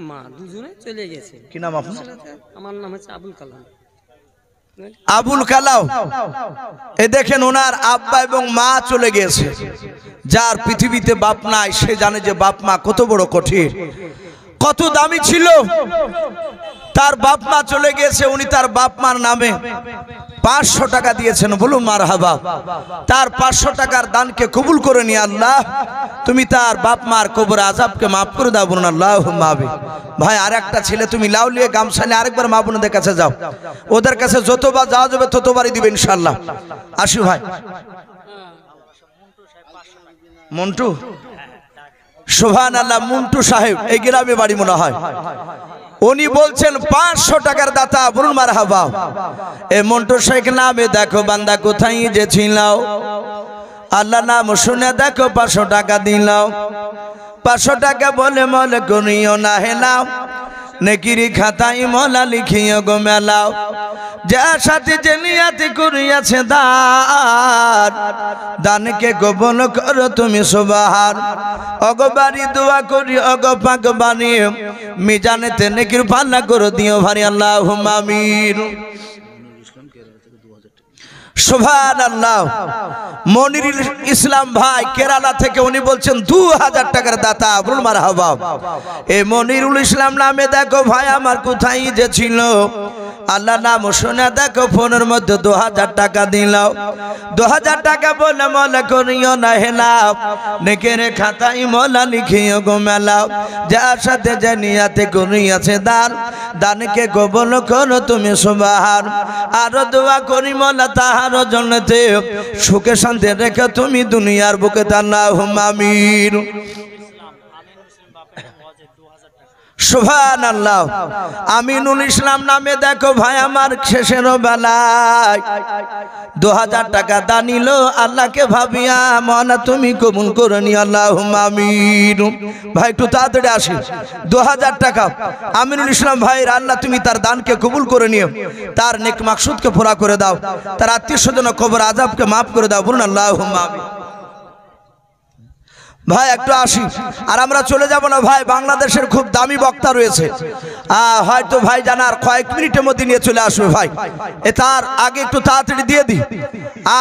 মা দুজনে চলে গেছে। কি নাম আপনার? আমার নাম হচ্ছে আবুল কালাম। আবুল কালাম, এ দেখেন ওনার আব্বা এবং মা চলে গিয়েছে। যার পৃথিবীতে বাপ নাই সে জানে যে বাপ মা কত বড় কঠিন, কত দামি ছিল। তার বাপ মা চলে গিয়েছে, উনি তার বাপ মার নামে 500 টাকা দিয়েছেন। বলুন মারহাবা। তার 500 টাকার দানকে কবুল করে নিয়ে আল্লাহ তুমি তার বাপ মার কবর আযাবকে মাফ করে দাও। বলুন আল্লাহুম্মা আমিন। ভাই আর একটা ছেলে তুমি লাউ লিয়ে গামছা নিয়ে আরেকবার মা বোনদের কাছে যাও, ওদের কাছে যতবার যাওয়া যাবে ততবারই দিবে ইনশাআল্লাহ। আসি ভাই। মন্টু, সুবহানাল্লাহ, মন্টু সাহেব এই গ্রামে বাড়ি মনে হয়। উনি বলছেন 500 টাকার দাতা। বলুন মারহাবা। এ মন্টু শেখ নামে দেখো বান্দা কোথায় যে ছিল, আল্লাহ নাম শুনে দেখো 500 টাকা দিলাও। 500 টাকা বলে মলে করিও না হেলাও, নেকিরি খাতাই মলা লিখিও গো মেলাও। যার সাথে যে নিয়াতি করিয়াছে দান, দানকে গোপন করো তুমি সুবহান। অগবারি দোয়া করি অগ পাক বানিয়ে মিজানেতে নেকির পাল্লা করে দিও ভারি আল্লাহুম্মা আমিন। সুবহানাল্লাহ। মনিরুল ইসলাম ভাই কেরালা থেকে, উনি বলছেন 2000 টাকার দাতা। বলুন মারহাবা। এই মনিরুল ইসলাম নামে দেখো ভাই আমার কোথায় যে ছিল, আল্লাহ নাম শুনে দেখো ফোনের মধ্যে 2000 টাকা দিলাও। 2000 টাকা বলে মলা করিও না হেলাও, নেকের খাতাই মলা লিখিও গো মেলাও। যার সাথে যে নিয়াতে করিয়াছে দান, দানকে কবুল করো তুমি সুবহান। আর দোয়া করি মলা তাহার জন্নতে সুখে শান্তি রেখে তুমি দুনিয়ার বুকে আল্লাহুম্মা আমিন। সুবহানাল্লাহ। আমিনুল ইসলাম নামে দেখো ভাই আমার শেষের বেলায় 2000 টাকা দানিল, আল্লাহকে ভাবিয়া মনা তুমি কবুল করে নি আল্লাহুম্মা আমিন। ভাই একটু তাড়াতাড়ি আসি। 2000 টাকা আমিনুল ইসলাম ভাইয়ের, আল্লাহ তুমি তার দানকে কবুল করে নিও, তার নেক মাকসুদকে পুরা করে দাও, তার আত্মীয় স্বজন কবর আযাবকে মাফ করে দাও। বলুন আল্লাহুম্মা আমিন। ভাই একটু আসি। আর আমরা চলে যাব না ভাই, বাংলাদেশের খুব দামি বক্তা রয়েছে, হয়তো ভাই জানার কয়েক মিনিটের মধ্যে নিয়ে চলে আসবে ভাই। তার আগে একটু তাড়াতাড়ি দিয়ে দিই।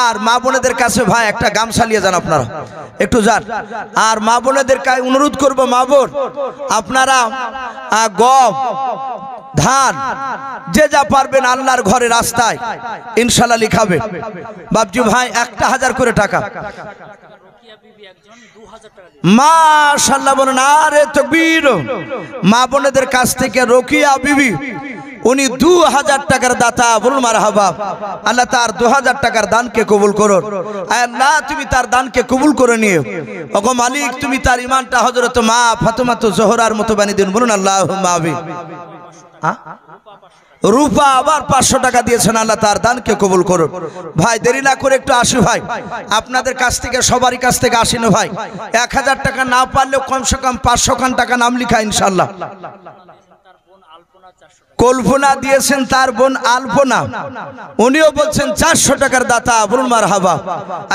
আর মা বোনেদের কাছে ভাই একটা গামছা নিয়ে যান, আপনারা একটু যান। আর মা বোনেদের কাছে অনুরোধ করবো, মা বোন আপনারা গম ধান যে যা পারবেন আল্লাহর ঘরে রাস্তায় ইনশাআল্লাহ লিখাবেন। বাবজি ভাই 1000 করে টাকা। মাশাআল্লাহ বলেন আরে তাকবীর। মা বোনেদের কাছ থেকে রোকিয়া বিবি, উনি 2000 টাকার দাতা। বলুন মারহাবা। আল্লাহ তার 2000 টাকার দানকে কবুল করুন। আল্লাহ তুমি তার দানকে কবুল করে নিও। ওগো মালিক তুমি তার ঈমানটা হযরত মা ফাতেমা জোহরার মতো বানিয়ে দিন। বলুন আল্লাহুম্মা আমিন। রূপা আবার 500 টাকা দিয়েছেন, আল্লাহ তার দানকে কবুল করুন। ভাই দেরি না করে একটু আসি ভাই, আপনাদের কাছ থেকে সবারই কাছ থেকে আসি না ভাই। 1000 টাকা না পারলেও কমসে কম 500 টাকা নাম লিখা ইনশাআল্লাহ। কল্পনা দিয়েছেন তার বোন আলপনা, উনিও বলছেন 400 টাকার দাতা। বলুন মারহাবা।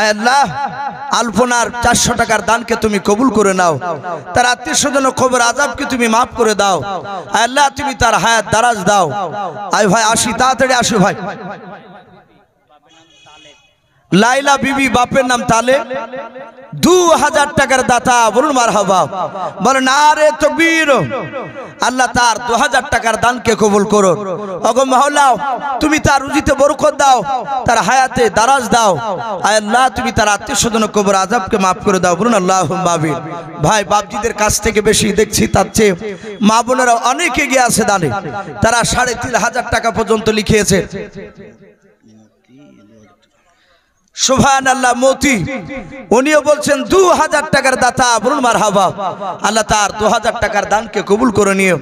আল্লাহ আলপনার 400 টাকার দানকে তুমি কবুল করে নাও, তার আত্মীয় স্বজন কবর আযাবকে তুমি মাফ করে দাও। আল্লাহ তুমি তার হায়াত দারাজ দাও। আয় ভাই আসি, তাড়াতাড়ি আসো ভাই। লাইলা বিবি বাপের নাম তালে, 2000 টাকার দাতা। বলুন মারহাবা। বলেন আরে তাকবীর। আল্লাহ তার 2000 টাকার দানকে কবুল করুন। ওগো মাওলা তুমি তার রুজিতে বরকত দাও, তার হায়াতে দারাজ দাও। আল্লাহ তুমি তার আত্মীয় স্বজন কবর আযাবকে মাফ করে দাও। বলুন আল্লাহুম্মা আমিন। ভাই বাপজিদের কাছ থেকে বেশি দেখছি, তার চেয়ে মা বোনেরা অনেক এগিয়ে আছে দানে, তারা 3500 টাকা পর্যন্ত লিখিয়েছে। সুবহানাল্লাহ। মতি উনিও বলছেন 2000 টাকার দাতা। বলুন মারহাবা। আল্লাহ তার 2000 টাকার দানকে কবুল করে নিও।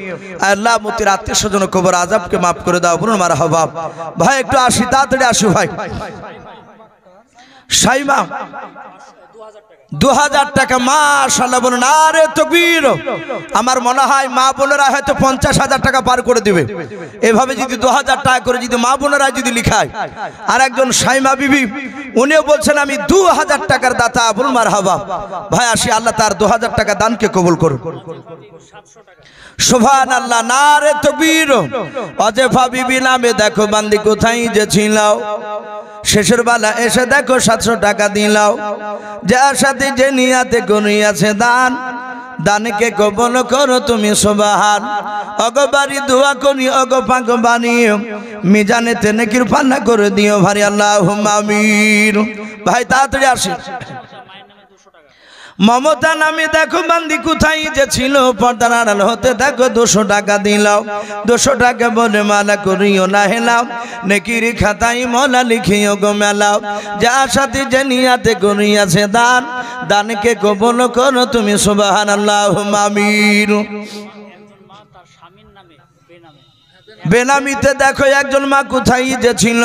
আল্লাহ মতির আত্মীয় স্বজন কবর আযাবকে মাফ করে দাও। বলুন মারহাবা। ভাই একটু আসি, তাড়াতাড়ি আসো ভাই। সাইমা 2000 টাকা। মাশাআল্লাহ বলুন আরে তাকবীর। আমার মনে হয় মা বোনেরা হয়তো 50,000 টাকা পার করে দিবে। এভাবে যদি 2000 টাকা করে যদি মা বোনেরা যদি লিখায়। আর একজন সাইমা বিবি উনিও বলছেন আমি 2000 টাকার দাতা। বলুন মারহাবা। ভাই আসি, আল্লাহ তার 2000 টাকা দানকে কবুল করুন। সুবহানাল্লাহ, নারে তাকবীর। অজেফা বিবি নামে দেখো বান্দি কোথায় যে ছিল, শেষের বেলা এসে দেখো 700 টাকা দিলাও। যার সাথে যে নিয়াতে করিয়াছে দান, দানকে কবুল করো তুমি সুবহান। অগবারি দোয়া করি অগ পাক বানিও, মিজানেতে নেকির পাল্লা করে দিও ভারি আল্লাহুম্মা আমিন। ভাই তাড়াতাড়ি আসি। মমতা নামে দেখো বান্দি কোথায় যে ছিল, পর্দার আড়াল হতে দেখো 200 টাকা দিলাও। 200 টাকা বলে মালা করিও না হেলাও, নেকির খাতায় মলা লিখিও গো মেলাও। যার সাথে যে নিয়াতে করিয়াছে দান, দানকে কবুল করো তুমি সুবহানাল্লাহুম্মা আমিন। বেনামিতে দেখো একজন মা কোথায় যে ছিল,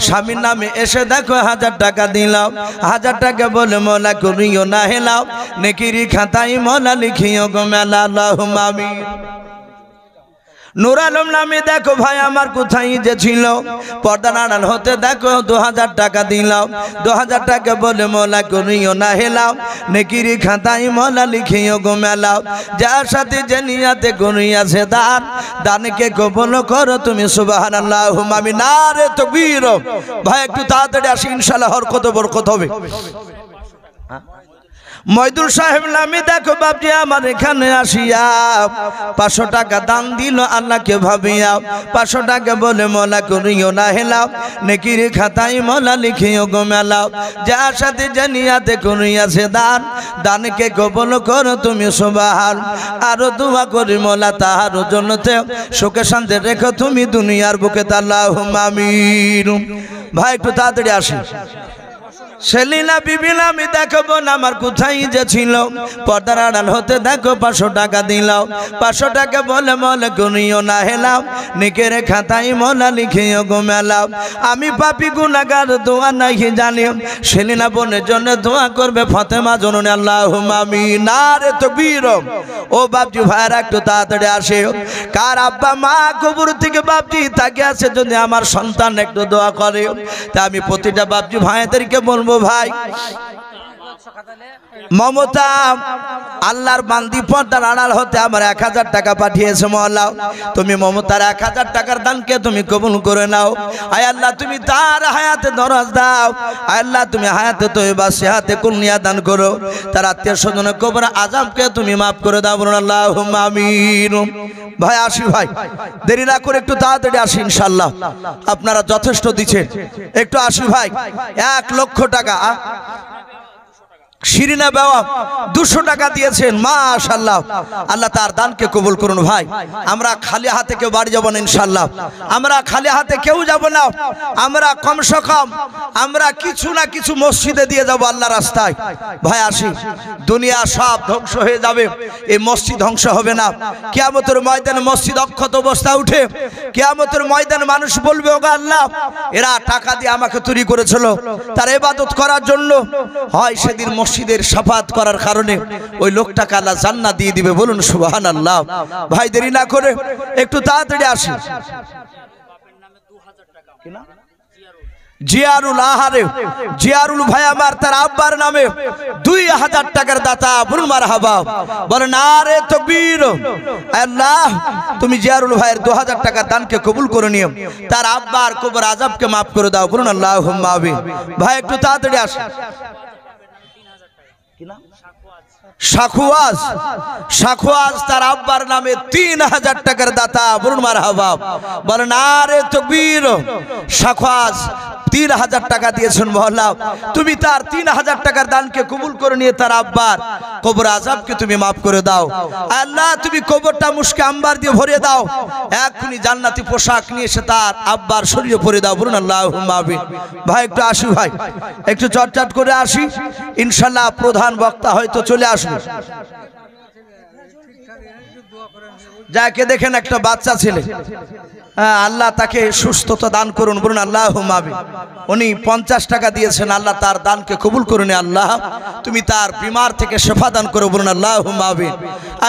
স্বামীর নামে এসে দেখো 1000 টাকা দিলাও। 1000 টাকা বলে মলা করিও না হেলাও, নেকির খাতায় মলা লিখিও গো মেলা আল্লাহুম্মা আমিন। নূর আলম নামে দেখো ভাই আমার কোথায় যে ছিল, পর্দার আড়াল হতে দেখো 2000 টাকা দিলাও। 2000 টাকা বলে মলা করিও না হেলাও, নেকির খাতায় মলা লিখিও গো মেলাও। যার সাথে যে নিয়াতে করিয়াছে দান, দানকে কবুল করো তুমি সুবহানাল্লাহুম্মা আমিন। নারে তাকবীর। ভাই একটু তাড়াতাড়ি আসি, ইনশাআল্লাহ হরকত বরকত হবে। মইদুল সাহেব নামে দেখো বাপজি আমার এখানে আসিয়া 500 টাকা দান দিল আল্লাহকে ভাবিয়া। 500 টাকা বলে মলা করিও না হেলাও, নেকির খাতায় মলা লিখিও গো মেলাও। যার সাথে জানিয়াতে করিয়াছে দান, দানকে কবুল করো তুমি সুবহান। আরো দোয়া করি মলা তাহার জন্নতে সুখে শান্তি রেখো তুমি দুনিয়ার বুকে আল্লাহুম্মা আমিন। ভাই একটু তাড়াতাড়ি আসি। সেলিনা বিবি নামে দেখো বোন আমার কোথায় যে ছিল, পর্দার আড়াল হতে দেখো 500 টাকা দিলাও। 500 টাকা বলে মলা করিও না হেলাও, নেকের খাতায় মলা লিখিও গো মেলাও। আমি পাপী গুনাহগার দোয়া নাহি জানি, সেলিনা বোনের জন্য দোয়া করবে ফাতেমা জননী আল্লাহুম্মা আমিন। নারে তাকবীর। ও বাপজি ভাইরা একটু তাড়াতাড়ি আসে। কার আব্বা মা কবর থেকে বাপজি তাকে আছে, যদি আমার সন্তান একটু দোয়া করে, তা আমি প্রতিটা বাপজি ভাইদেরকে বলবো ভাই মমতা আল্লাহর বান্দি পর্দার আড়াল হতে আমার 1000 টাকা পাঠিয়েছে মওলা, তুমি মমতার 1000 টাকার দানকে তুমি কবুল করে নাও। আয় আল্লাহ তুমি তার হায়াতে দরাজ দাও। আয় আল্লাহ তুমি হায়াতে তয়্যিবা সেহাতে কুনিয়া দান করো, তার আত্মীয় স্বজনের কবর আযাবকে তুমি maaf করে দাও। বলুন আল্লাহুম্মা আমিন। ভাই আসি, ভাই দেরি না করে একটু তাড়াতাড়ি আসি ইনশাআল্লাহ। আপনারা যথেষ্ট দিচ্ছেন, একটু আসি ভাই। 1 লক্ষ টাকা শিরিনা বাবা 200 টাকা দিয়েছেন, মাশাআল্লাহ। আল্লাহ তার দানকে কবুল করুন। ভাই আমরা খালি হাতে কেউ বাড়ি যাব না ইনশাআল্লাহ। আমরা খালি হাতে কেউ যাব না। আমরা কমসে কম আমরা কিছু না কিছু মসজিদে দিয়ে যাব আল্লাহর রাস্তায়। ভাই আসি, দুনিয়া সব ধ্বংস হয়ে যাবে, এই মসজিদ ধ্বংস হবে না। কিয়ামতের ময়দানে মসজিদ অক্ষত অবস্থা উঠে, কিয়ামতের ময়দানে মানুষ বলবে ওগো আল্লাহ, এরা টাকা দিয়ে আমাকে তৈরি করেছিল তার ইবাদত করার জন্য। হয় সেদিন মসজিদের শাফাত করার কারণে ওই লোকটাকে আল্লাহ জান্নাত দিয়ে দিবে। বলুন সুবহানাল্লাহ। ভাই দেরি না করে একটু তাড়াতাড়ি আসি। জিয়ারুল আহারে জিয়ারুল ভাই আমার তার আব্বার নামে 2000 টাকার দাতা। বলুন মারহাবা। বলেন নারে তাকবীর। আল্লাহ তুমি জিয়ারুল ভাইয়ের 2000 টাকার দানকে কবুল করে নিও, তার আব্বার কবর আযাবকে maaf করে দাও। বলুন আল্লাহুম্মা আমিন। ভাই একটু তাড়াতাড়ি আসি। শাখওয়াজ শাখওয়াজ তার আব্বার নামে 3000 টাকার দাতা। বলুন মারহাবা। বলেন নারে তাকবীর। শাখওয়াজ 3000 টাকা দিয়েছেন মহল্লা, তুমি তার 3000 টাকার দানকে কবুল করে নিয়ে তার আব্বার কবর আযাবকে তুমি maaf করে দাও। আল্লাহ তুমি কবরটা মুশকে আম্বার দিয়ে ভরে দাও, এক্ষুনি জান্নাতি পোশাক নিয়ে এসে তার আব্বার শরীরে পরে দাও। বলুন আল্লাহুম্মা আমিন। ভাই একটু আসি, ভাই একটু চটচট করে আসি ইনশাআল্লাহ। প্রধান বক্তা হয়তো চলে আসবে। যাকে দেখেন একটা বাচ্চা ছেলে, আল্লাহ তাকে সুস্থতা দান করুন। বলুন আল্লাহুম্মা আমিন। উনি 50 টাকা দিয়েছেন, আল্লাহ তার দানকে কবুল করুন। আল্লাহ তুমি তার বিমার থেকে শিফা দান করো। বলুন আল্লাহুম্মা আমিন।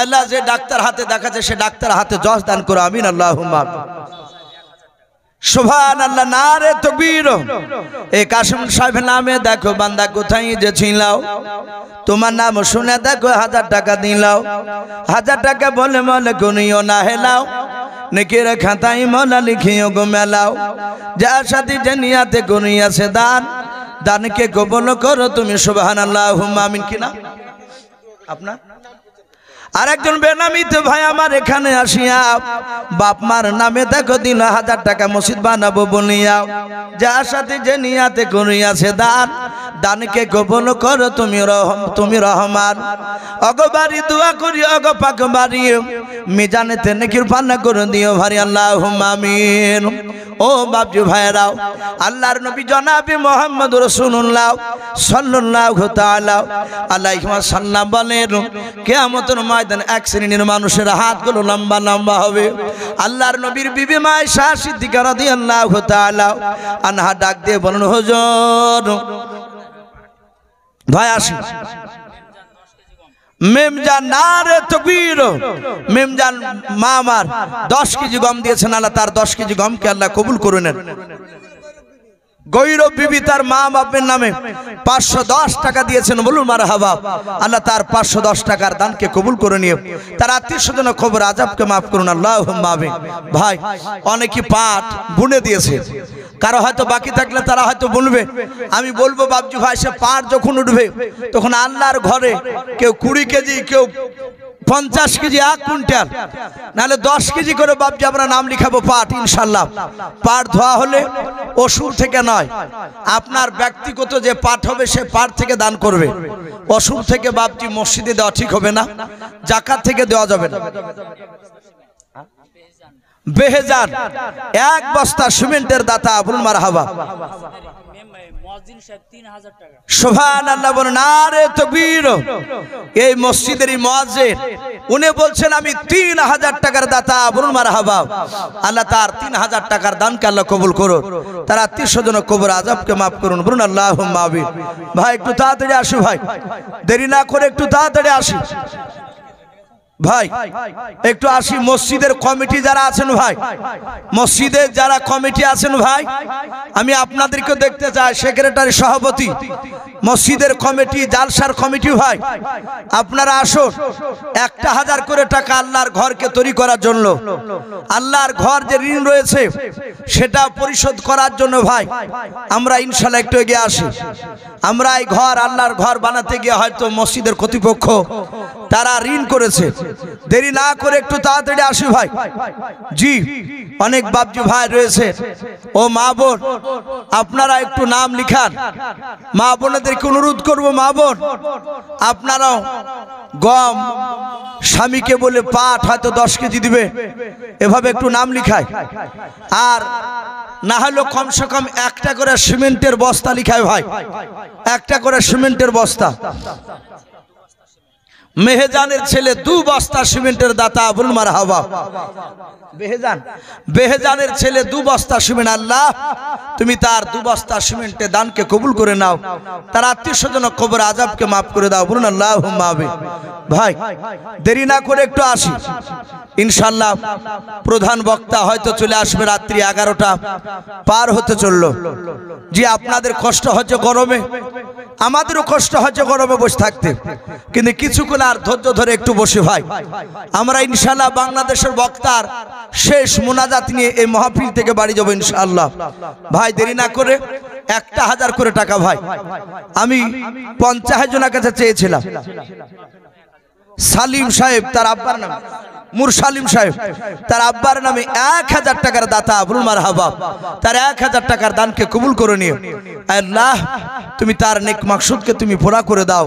আল্লাহ যে ডাক্তার হাতে দেখাচ্ছে সে ডাক্তার হাতে যশ দান করো। আমিন আল্লাহুম্মা আমিন। সুবহানাল্লাহ, নারে তাকবীর। এই কাসেম সাহেব নামে দেখো বান্দা কোথায় যে ছিলাও, তোমার নাম শুনে দেখো 1000 টাকা দিলাও। 1000 টাকা বলে মলে গুনিও না হেলাও, নেকির খাতায় মলা লিখিও গো মেলাও। যার সাথে যে নিয়াতে গুনিয়াছে দান, দানকে কবুল করো তুমি সুবহানাল্লাহুম্মা আমিন। কিনা আপনার আরেকজন বেনামিতে ভাই আমার এখানে আসিয়া বাপ মার নামে দেখো দিন 1000 টাকা মসজিদ বানাবো বলিয়া। যার সাথে যে নিয়াতে করিয়াছে দান, দানকে কবুল করো তুমি রহমান। অগবারি দোয়া করি অগ পাক বাড়ি, মিজানেতে নেকির পান্না করে দিও ভারি আল্লাহুম্মা আমিন। ও বাপজি ভাইরাও, আল্লাহর নবী জনাবে মুহাম্মদ রাসূলুল্লাহ সাল্লাল্লাহু তাআলা আলাইহি ওয়াসাল্লাম বলেন, কিয়ামতের ময়দানে এক শ্রেণীর মানুষের হাতগুলো লম্বা লম্বা হবে। আল্লাহর নবীর বিবি মা আয়েশা সিদ্দিকা রাদিয়াল্লাহু তাআলা আনহা ডাক দিয়ে বলেন, হুজুর ভাই আসি। মেমজান নারে তাকবীর। মেমজান মা আমার 10 কেজি গম দিয়েছেন, আল্লাহ তার 10 কেজি গমকে আল্লাহ কবুল করে নেন। গৈরব বিবি তার মা বাপের নামে 510 টাকা দিয়েছেন, বলুন মারহাবা। আল্লাহ তার 510 টাকার দানকে কবুল করে নিয়ে তার আত্মীয় স্বজন খবর আযাবকে মাফ করুন আল্লাহুম্মা আমিন। ভাই অনেকে পাট বুনে দিয়েছে, কারো হয়তো বাকি থাকলে তারা হয়তো বলবে, আমি বলবো বাবজি ভাই সে পাট যখন উঠবে তখন আল্লাহর ঘরে কেউ 20 কেজি, কেউ 50 কেজি, 1 কুইন্টাল, নাহলে 10 কেজি করে বাবজি আমরা নাম লিখাবো পাট ইনশাআল্লাহ। পাট ধোয়া হলে অসুর থেকে নয়, আপনার ব্যক্তিগত যে পাট হবে সে পাট থেকে দান করবে। অসুর থেকে বাবজি মসজিদে দেওয়া ঠিক হবে না, যাকাত থেকে দেওয়া যাবে না। বেহেজান 1 বস্তা সিমেন্টের দাতা, বলুন মারহাবা। সুবহানাল্লাহ, বলুন নারে তাকবীর। এই মসজিদেরই মুয়াজ্জিন উনি বলছেন আমি 3000 টাকার দাতা, বলুন মারহাবা। আল্লাহ তার 3000 টাকার দানকে আল্লাহ কবুল করুন, তার আত্মীয় স্বজন কবর আযাবকে মাফ করুন, বলুন আল্লাহুম্মা আমিন। ভাই একটু তাড়াতাড়ি আসি ভাই, দেরি না করে একটু তাড়াতাড়ি আসি ভাই, একটু আসি। মসজিদের কমিটি যারা আছেন ভাই, মসজিদের যারা কমিটি আছেন ভাই, আমি আপনাদেরকে দেখতে চাই। সেক্রেটারি, সভাপতি, মসজিদের কমিটি, জালসার কমিটি ভাই, আপনারা আসুন। 1000 করে টাকা আল্লাহর ঘরকে তৈরি করার জন্য, আল্লাহর ঘর যে ঋণ রয়েছে সেটা পরিশোধ করার জন্য ভাই আমরা ইনশাআল্লাহ একটু এগিয়ে আসি। আমরা এই ঘর, আল্লাহর ঘর বানাতে গিয়ে হয়তো মসজিদের কর্তৃপক্ষ তারা ঋণ করেছে, দেরি না করে একটু তাড়াতাড়ি আসি ভাই। জি, অনেক বাপজি ভাই রয়েছে, ও মা বোন আপনারা একটু নাম লিখান। মা বোনদেরকে অনুরোধ করবো, মা বোন আপনারাও গম, স্বামীকে বলে পাট হয়তো 10 কেজি দিবে, এভাবে একটু নাম লিখায়। আর না হলেও কমসে কম 1টা করে সিমেন্টের বস্তা লিখায় ভাই, 1টা করে সিমেন্টের বস্তা। মেহেজানের ছেলে 2 বস্তা সিমেন্টের দাতা, বলুন মারহাবা। বেহেজানের ছেলে 2 বস্তা সিমেন্ট, আল্লাহ তুমি তার 2 বস্তা সিমেন্টের দানকে কবুল করে নাও, তার আত্মীয় স্বজন কবর আযাবকে মাফ করে দাও, বলুন আল্লাহুম্মা আমিন। ভাই দেরি না করে একটু আসি ইনশাআল্লাহ। প্রধান বক্তা হয়তো চলে আসবে, রাত্রি 11টা পার হতে চললো। জি, আপনাদের কষ্ট হচ্ছে গরমে, আমাদেরও কষ্ট হচ্ছে গরমে বসে থাকতে, কিন্তু কিছুক্ষণ আর ধৈর্য ধরে একটু বসে ভাই আমরা ইনশাআল্লাহ বাংলাদেশের বক্তার শেষ মুনাজাত নিয়ে এই মাহফিল থেকে বাড়ি যাব ইনশাআল্লাহ। ভাই দেরি না করে 1000 করে টাকা ভাই আমি 50 জনের কাছে চেয়েছিলাম। সালিম সাহেব তার আব্বার নামে, মুরসালিম সাহেব তার আব্বার নামে 1000 টাকার দাতা, বলুন মারহাবা। তার 1000 টাকার দানকে কবুল করে নিও আল্লাহ, তুমি তার নেক মাকসুদকে তুমি পুরা করে দাও,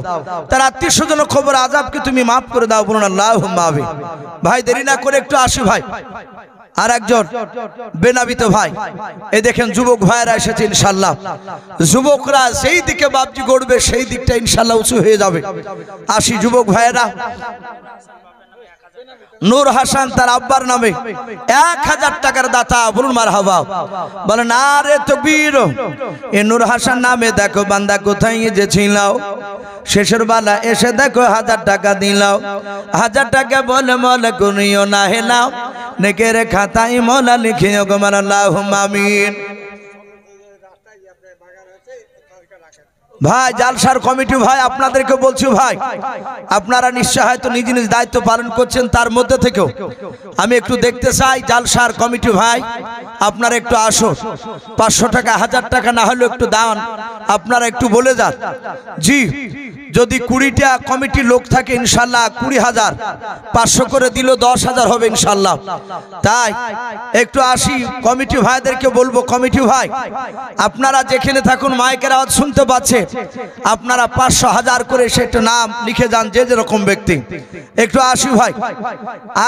তার আত্মীয় স্বজন খবর আযাবকে তুমি মাফ করে দাও, বলুন আল্লাহুম্মা আমিন। ভাই দেরি না করে একটু আসি ভাই। আর একজন বেনাবিত ভাই, এই দেখেন যুবক ভাইরা এসেছে ইনশাআল্লাহ। যুবকরা সেই দিকে বাপজি গড়বে, সেই দিকটা ইনশাআল্লাহ উঁচু হয়ে যাবে। আসি যুবক ভাইরা। নূর হাসান তার আব্বার নামে 1000 টাকার দাতা, বলুন মারহাবা। বলেন নারে তাকবীর। এ নূর হাসান নামে দেখো বান্দা কোথায় যে ছিলাও, শেষের বেলা এসে দেখো 1000 টাকা দিলাও। 1000 টাকা বলে মলে গুনিও না হেলাও, নেকের খাতায় মৌলা লিখিও গো মান আল্লাহুম্মা আমিন। ভাই জালসার কমিটি ভাই আপনাদেরকে বলছি ভাই, আপনারা নিশ্চয় হয়তো নিজ নিজ দায়িত্ব পালন করছেন, তার মধ্যে থেকেও আমি একটু দেখতে চাই জালসার কমিটি ভাই আপনারা একটু আসো, 500 টাকা 1000 টাকা না হলে একটু দান আপনারা একটু বলে যান। জি, যদি 20টা কমিটি লোক থাকে ইনশাল্লাহ 20,000, 500 করে দিল 10,000 হবে ইনশাল্লাহ। তাই একটু আসি কমিটি ভাইদেরকে বলবো, কমিটি ভাই আপনারা যেখানে থাকুন মাইকের আওয়াজ শুনতে পাচ্ছে, আপনারা 500 1000 করে সেটা নাম লিখে যান, যে যেরকম ব্যক্তি। একটু আসি ভাই,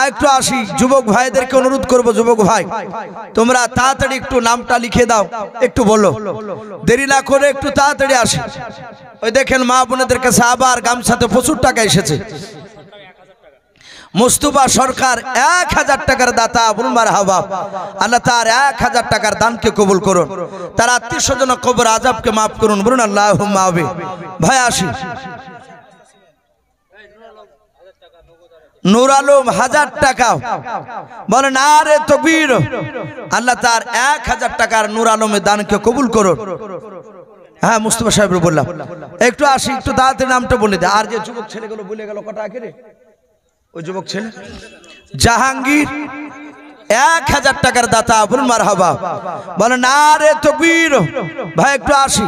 একটু আসি যুবক ভাইদেরকে অনুরোধ করব, যুবক ভাই তোমরা তাড়াতাড়ি একটু নামটা লিখে দাও, একটু বলো, দেরি না করে একটু তাড়াতাড়ি আসি। ওই দেখেন মা বোনেদের কাছে আবার গামছাতে প্রচুর টাকা এসেছে। মুস্তাফা সরকার 1000 টাকার দাতা, বলুন মারহাবা। আল্লাহ তার 1000 টাকার দানকে কবুল করুন, তার আত্মীয় স্বজন কবর আযাবকে মাফ করুন, বলুন আল্লাহুম্মা আমিন। ভাই আসি নূর আলম 1000 টাকা, বলেন আরে তাকবীর। আল্লাহ তার 1000 টাকার নূর আলমের দানকে কবুল করুন। হ্যাঁ মুস্তাফা সাহেব বললাম একটু আসি, একটু তাড়াতাড়ি নামটা বলে দে। আর যে যুবক ছেলেগুলো ভুলে গেল কটা আগে রে, ওই যুবক ছেলে জাহাঙ্গীর 1000 টাকার দাতা, বলুন মারহাবা, বলেন আরে তাকবীর। ভাই একটু আসি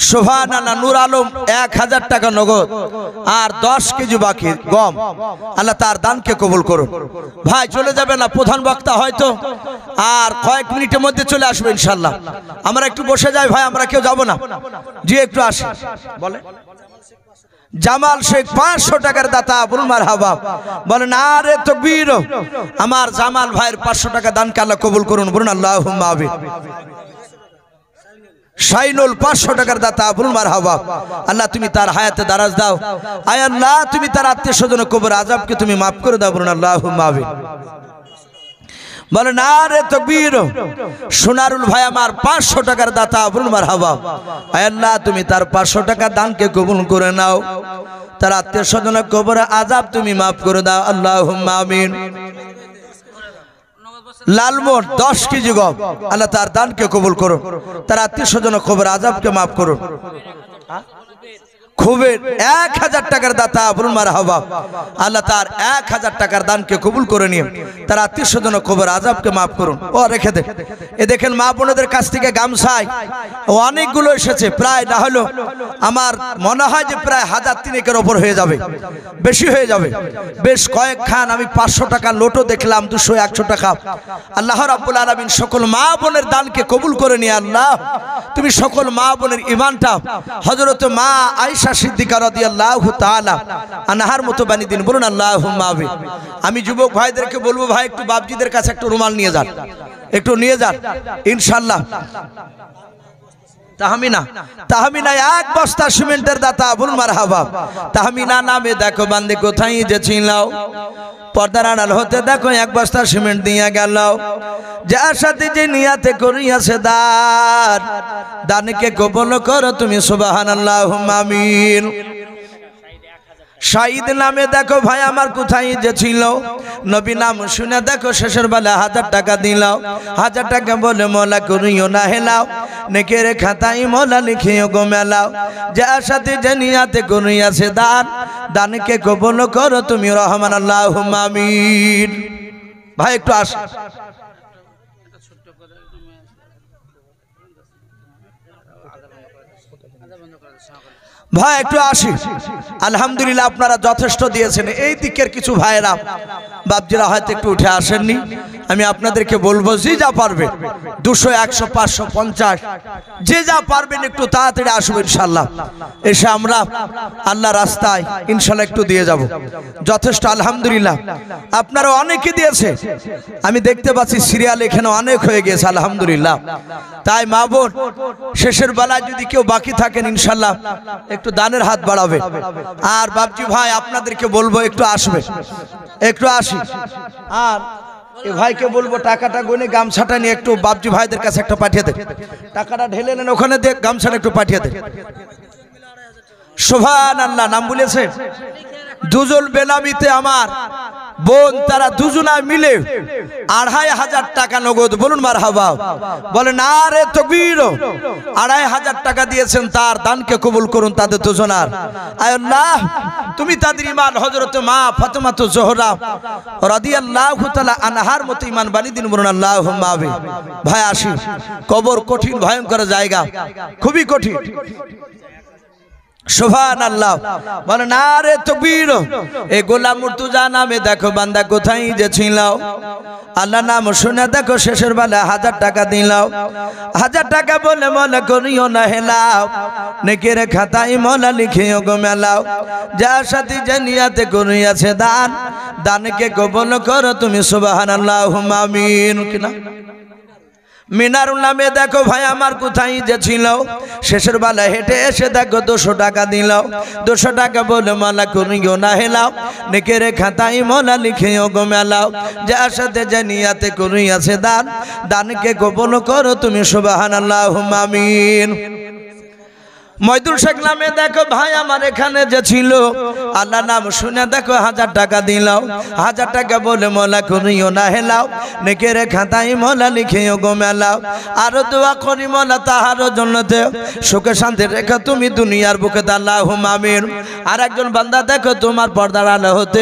সুবহানাল্লাহ। নূর আলম 1000 টাকা নগদ আর 10 কেজি বাকি গম, আল্লাহ তার দানকে কবুল করুন। ভাই চলে যাবে না, প্রধান বক্তা হয়তো আর কয়েক মিনিটের মধ্যে চলে আসবে ইনশাআল্লাহ। আমরা একটু বসে যাই ভাই, আমরা কেউ যাব না। জি একটু আসি। বলে জামাল শেখ 500 টাকার দাতা, বলুন মারহাবা, বলেন আরে তাকবীর। আমার জামাল ভাইয়ের 500 টাকা দানকে আল্লাহ কবুল করুন, বলুন আল্লাহুম্মা আমিন। শাইনুল 500 টাকার দাতা, বলুন মারহাবা। আল্লাহ তুমি তার হায়াতে দারাজ দাও, আয় আল্লাহ তুমি তার আত্মীয় স্বজন কবর আযাবকে তুমি মাফ করে দাও, বলুন আল্লাহুম্মা আমিন। বলেন আরে তাকবীর। সোনারুল ভাই আমার 500 টাকার দাতা, বলুন মারহাবা। আয় আল্লাহ তুমি তার 500 টাকা দানকে কবুল করে নাও, তার আত্মীয় স্বজন কবর আযাব তুমি মাফ করে দাও, আল্লাহুম্মা আমিন। লালমোট 10 কেজি গম, আল্লাহ তার দানকে কবুল করুন, তার আত্মীয় স্বজন কবর আযাবকে মাফ করুন। খুবের 1000 টাকার দাতা, বলুন মারহাবা। আল্লাহ তার 1000 টাকার দানকে কবুল করে নিয়ে তার আত্মীয় স্বজন কবর আযাবকে মাফ করুন। ও রেখে দেন, এ দেখেন মা বোনদের কাছ থেকে গামছায় অনেকগুলো এসেছে, প্রায় না হলো আমার মনে হয় যে প্রায় 1003 ওপর হয়ে যাবে, বেশি হয়ে যাবে, বেশ কয়েক খান। আমি 500 টাকা লোটও দেখলাম, 200 100 টাকা। আল্লাহ রাব্বুল আলামিন সকল মা বোনের দানকে কবুল করে নিয়ে আল্লাহ তুমি সকল মা বোনের ঈমানটা হযরত মা আয়েশা সিদ্দিকা রাদিয়াল্লাহু তাআলা আনহার মতো বানিয়ে দিন, বলুন আল্লাহুম্মা আমিন। আমি যুবক ভাইদেরকে বলবো ভাই একটু বাপজিদের কাছে একটু রুমাল নিয়ে যান, একটু নিয়ে যান ইনশাআল্লাহ। তাহমিনা 1 বস্তা সিমেন্টের দাতা, বলুন মারহাবা। তাহমিনা নামে দেখো বান্দে কোথায় যে ছিল, পর্দার আড়াল হতে দেখো 1 বস্তা সিমেন্ট দিয়ে গেল, যার সাথে যে নিয়াতে করিয়াছে দান, দানকে কবুল করো তুমি, সুবহানাল্লাহুম্মা আমিন। শাহিদ নামে দেখো ভাই আমার কোথায় যে ছিল, নবী নাম শুনে দেখো শেষের বেলা 1000 টাকা দিল, 1000 টাকা বলে মওলা করিও না হেলাও, নেকের খাতায় মওলা লিখিও গো মেলাও, যার সাথে যে নিয়াতে করিয়াছে দান, দানকে কবুল করো তুমি, রহমান আল্লাহুম্মা আমিন। ভাই একটু আস, ভাই একটু আসি। আলহামদুলিল্লাহ আপনারা যথেষ্ট দিয়েছেন। এই দিকের কিছু ভাইরা বাপজিরা হয়তো একটু উঠে আসেননি, আমি আপনাদেরকে বলবো যে যা পারবেন 200 100 500 50 যে যা পারবেন একটু তাড়াতাড়ি আসবেন ইনশাআল্লাহ। এসে আমরা আল্লাহ রাস্তায় ইনশাআল্লাহ একটু দিয়ে যাব, যথেষ্ট। আলহামদুলিল্লাহ আপনারা অনেকে দিয়েছে, আমি দেখতে পাচ্ছি সিরিয়াল এখানে অনেক হয়ে গেছে আলহামদুলিল্লাহ। তাই মা বোন শেষের বেলায় যদি কেউ বাকি থাকেন ইনশাআল্লাহ একটু দানের হাত বাড়াবে। আর বাপজি ভাই আপনাদেরকে বলবো একটু আসবে, একটু আসি। আর এই ভাইকে বলবো টাকাটা গুনে গামছাটা নিয়ে একটু বাপজি ভাইদের কাছে একটা পাঠিয়ে দেন, টাকাটা ঢেলে নেন ওখানে, দেখ গামছাটা একটু পাঠিয়ে দেন। সুবহানাল্লাহ নাম বলেছে দুজন বেনামিতে আমার বোন তারা দুজনা মিলে 2500 টাকা নগদ, বলুন মারহাবা, বলে না রে তাকবীর, 2500 টাকা দিয়েছেন, তার দানকে কবুল করুন তাদের দুজনার। আয় আল্লাহ তুমি তাদের ইমান হযরত মা ফাতেমা জোহরা রাদিয়াল্লাহু তাআলা আনহার মতো ইমান বানিয়ে দিন, বলুন আল্লাহুম্মা আমিন। ভাই আসি, কবর কঠিন ভয়ঙ্কর জায়গা, খুবই কঠিন। সুবহানাল্লাহ, বলে না রে তাকবীর। এই গোলাম মুর্তজা নামে দেখো বান্দা কোথায় যে ছিল, আল্লাহ নাম শুনে দেখো শেষের বেলা 1000 টাকা দিলাও। 1000 টাকা বলে মনে করিও না হেলাও, নেকের খাতায় মলা লিখিও গো মেলাও। যার সাথে জানিয়াতে করিয়াছে দান, দানকে কবুল করো তুমি সুবহানাল্লাহুম্মা আমিন। কিনা মিনারুল নামে দেখো ভাই আমার কোথায় যে ছিল, শেষের বেলা হেঁটে এসে দেখো 200 টাকা দিল। 200 টাকা বলে মালা করিও না হেলাও, নেকের খাতায় মলা লিখিও গো মেলাও। যার সাথে জানিয়াতে করিয়াছে দান, দানকে কবুল করো তুমি সুবহানাল্লাহুম্মা আমিন। মইদুল শেখ নামে দেখো ভাই আমার এখানে যে ছিল, আল্লাহ নাম শুনে দেখো 1000 টাকা দিলাও। 1000 টাকা বলে মলা করিও না হেলাও, নেকের খাতায় মলা লিখিও গো মেলাও। আরো দোয়া করি মলা তাহার জন্নতে সুখে শান্তি রেখো তুমি দুনিয়ার বুকে, আল্লাহুম্মা আমিন। আর একজন বান্দা দেখো তোমার পর্দার আলো হতে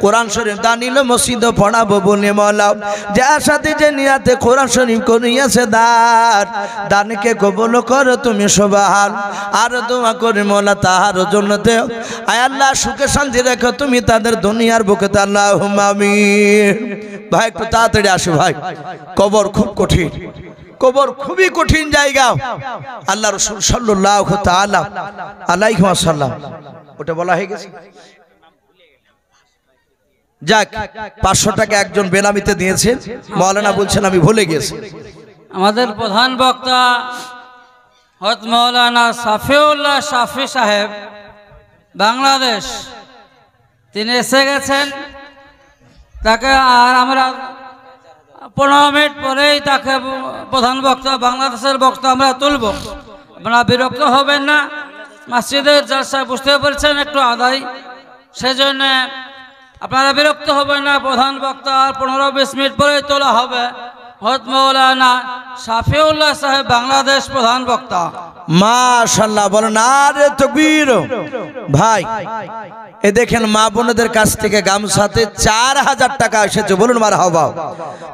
কোরআন শরীফ দানিল মসজিদ পড়াবো বলে মলাও। যার সাথে যে নিয়াতে কোরআন শরীফ করিয়াছে দান, দানকে কবুল করো তুমি সুবহান। আর দোয়া করি মোলা তাহার জন্নতে, আয় আল্লাহ সুখে শান্তি রেখো তুমি তাদের দুনিয়ার বুকে, আল্লাহুম্মা আমিন। ভাই একটু তাড়াতাড়ি আসো ভাই, কবর খুব কঠিন, কবর খুবই কঠিন জায়গা। আল্লাহ রাসূল সাল্লাল্লাহু তাআলা আলাইহি ওয়াসাল্লাম, ওটা বলা হয়ে গেছে। যাক 500 টাকা একজন বেনামিতে দিয়েছেন, মাওলানা বলছেন আমি ভুলে গেছি। আমাদের প্রধান বক্তা হযরত মাওলানা সাফিউল্লাহ শাফি সাহেব বাংলাদেশ, তিনি এসে গেছেন। তাকে আর আমরা 15 মিনিট পরেই তাকে প্রধান বক্তা বাংলাদেশের বক্তা আমরা তুলব। আপনারা বিরক্ত হবেন না, মসজিদের জলসা বুঝতে পারছেন একটু আদায়, সেজন্য আপনারা বিরক্ত হবেন না। প্রধান বক্তা আর 15-20 মিনিট পরেই তোলা হবে। হযরত মাওলানা শাফিউল্লাহ সাহেব বাংলাদেশ প্রধান বক্তা। মাশাআল্লাহ, বলেন আরে তাকবীর। ভাই এ দেখেন মা বোনদের কাছ থেকে গামছাতে 4000 টাকা এসেছে, বলুন মারহাবা,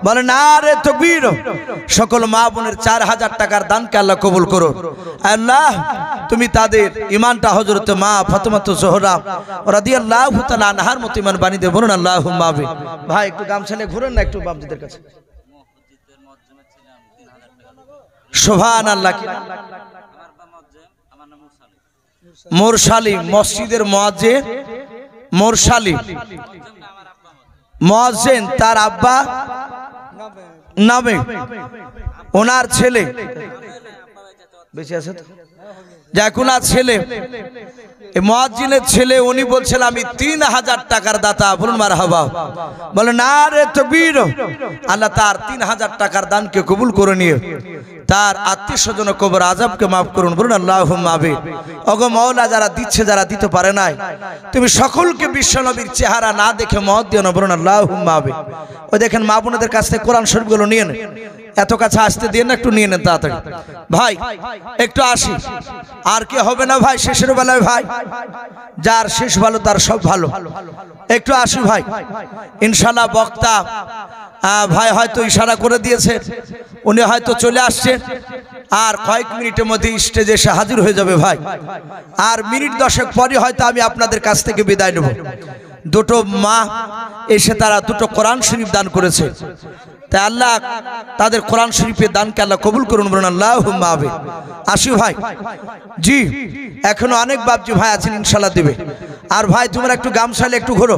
বলেন আরে তাকবীর। সকল মা বোনের 4000 টাকার দানকে আল্লাহ কবুল করুন। আল্লাহ তুমি তাদের ঈমানটা হযরত মা ফাতেমা জোহরা রাদিয়াল্লাহু তাআলা আনহার মতো ঈমান বানিয়ে দে, বলুন আল্লাহুম্মা আমিন। ভাই একটু গামছা নিয়ে ঘুরেন না একটু বাপজিদের কাছে। সুবহানাল্লাহ। মুরসালি মসজিদের মুয়াজ্জিন, মুরসালি মুয়াজ্জিন তার আব্বা নামে ওনার ছেলে বেঁচে আছে তো, যাক ওনার ছেলে মুয়াজ্জিনের ছেলে, উনি বলছেন আমি 3000 টাকার দাতা, বলুন মারহাবা, বলেন না রে তাকবীর। আল্লাহ তার 3000 টাকার দানকে কবুল করে নিয়ে তার আত্মীয় স্বজন কবর আযাবকে মাফ করুন, বলুন আল্লাহুম্মা আমিন। ওগো মাওলা যারা দিচ্ছে যারা দিতে পারে নাই, তুমি সকলকে বিশ্বনবীর চেহারা না দেখে মত দিও না, বলুন আল্লাহুম্মা আমিন। ওই দেখেন মা বোনদের কাছ থেকে কোরআন শরীফগুলো নিয়ে নেন, এত কাছে আসতে দিয়ে না, একটু নিয়ে নেন তাড়াতাড়ি। ভাই একটু আসি, আর কি হবে না ভাই শেষের বেলায়, ভাই যার শেষ ভালো তার সব ভালো। একটু আসি ভাই, ইনশাআল্লাহ বক্তা ভাই হয়তো ইশারা করে দিয়েছে, উনি হয়তো চলে আসছেন, আর কয়েক মিনিটের মধ্যে স্টেজে এসে হাজির হয়ে যাবে ভাই। আর মিনিট 10 পরে হয়তো আমি আপনাদের কাছ থেকে বিদায় নেব। দুটো মা এসে তারা দুটো কোরআন শরীফ দান করেছে, তাই আল্লাহ তাদের কোরআন শরীফের দানকে আল্লাহ কবুল করুন, বলুন আল্লাহুম্মা আমিন। আসি ভাই, জি এখনো অনেক বাপজি ভাই আছেন, ইনশাআল্লাহ দেবে। আর ভাই তোমরা একটু গামছালে একটু ঘোরো,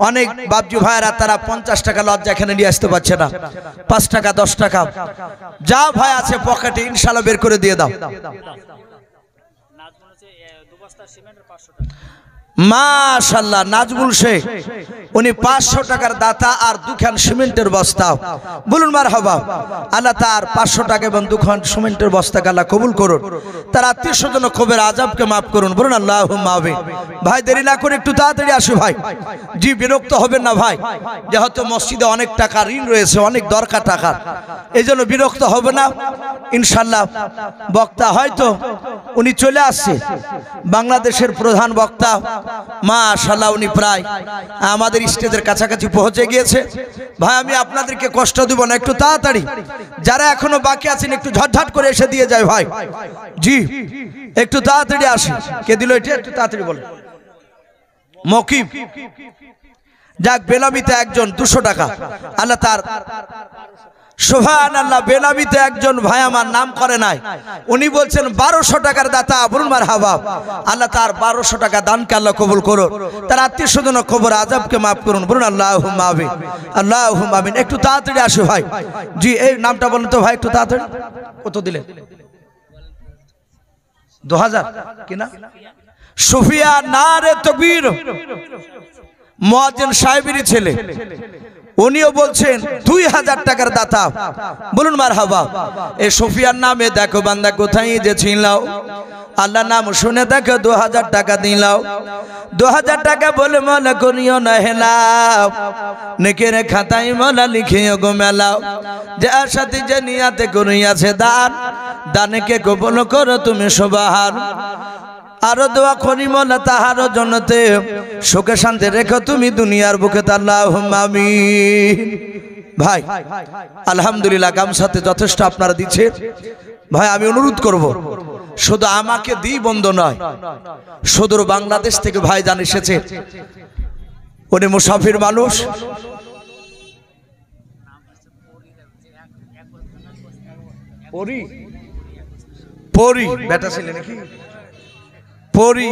অনেক বাপজি ভাইরা তারা 50 টাকা লজ্জা এখানে নিয়ে আসতে পারছে না, 5 টাকা 10 টাকা যা ভাই আছে পকেটে ইনশাআল্লাহ বের করে দিয়ে দাও। মাশাআল্লাহ নাজমুল শেখ উনি 500 টাকার দাতা আর দুখান সিমেন্টের বস্তা। বলুন মারহাবা। আল্লাহ তার 500 টাকা এবং দুখান সিমেন্টের বস্তাকে আল্লাহ কবুল করুন, তার আত্মীয় স্বজন কবরের আযাবকে মাফ করুন। বলুন আল্লাহুম্মা আমিন। ভাই দেরি না করে একটু তাড়াতাড়ি আসি ভাই। জি বিরক্ত হবেন না ভাই, যেহেতু মসজিদে অনেক টাকা ঋণ রয়েছে, অনেক দরকার টাকার, এই জন্য বিরক্ত হবে না ইনশাল্লাহ। বক্তা হয়তো উনি চলে আসছে, বাংলাদেশের প্রধান বক্তা মাশাআল্লাহ, উনি প্রায় আমাদের স্টেজের কাছাকাছি পৌঁছে গিয়েছে। ভাই আমি আপনাদেরকে কষ্ট দেব না, একটু তাড়াতাড়ি, যারা এখনো বাকি আছেন একটু ঝটঝট করে এসে দিয়ে যায় ভাই। জি একটু তাড়াতাড়ি আসি। কে দিল এটা? একটু তাড়াতাড়ি বলেন। মকিব যাক, বেনামিতে একজন 200 টাকা। আল্লাহ তার সুবহানাল্লাহ, বেনামিতে একজন ভাই আমার নাম করে নাই, উনি বলছেন 1200 টাকার দাতা। বলুন মারহাবা। আল্লাহ তার 1200 টাকা দানকে আল্লাহ কবুল করুন, তার আত্মীয় স্বজন কবর আযাবকে মাফ করুন। বলুন আল্লাহুম্মা আমিন, আল্লাহুম্মা আমিন। একটু তাড়াতাড়ি আসো ভাই। জি এই নামটা বলেন তো ভাই একটু তাড়াতাড়ি। কত দিলেন? 2000 কিনা? সুফিয়া নারে তাকবীর, মুয়াজ্জিন সাহেবেরই ছেলে, উনিও বলছেন 2000 টাকার দাতা। বলুন মারহাবা। এই সুফিয়ার নামে দেখো বান্দা কোথায় যে ছিলাও, আল্লাহ নাম শুনে দেখো 2000 টাকা দিলাও। 2000 টাকা বলে মনে করিও না হেলাও, নেকের খাতায় মলা লিখিও গো মেলাও। যে আশাতে যে নিয়াতে করিয়াছে দান, দানকে কবুল করো তুমি সুবহান। আরো দোয়া করি মোলা তাহার জন্নতে, সুখে শান্তি রেখো তুমি দুনিয়ার বুকে। আল্লাহুম্মা আমিন। ভাই আলহামদুলিল্লাহ, গামছাতে যথেষ্ট আপনারা দিচ্ছে। ভাই আমি অনুরোধ করব, শুধু আমাকে দিই বন্ধ নয়, সুদূর বাংলাদেশ থেকে ভাইজান এসেছে, উনি মুসাফির মানুষ। পরি বেটা ছিলেন নাকি? পরি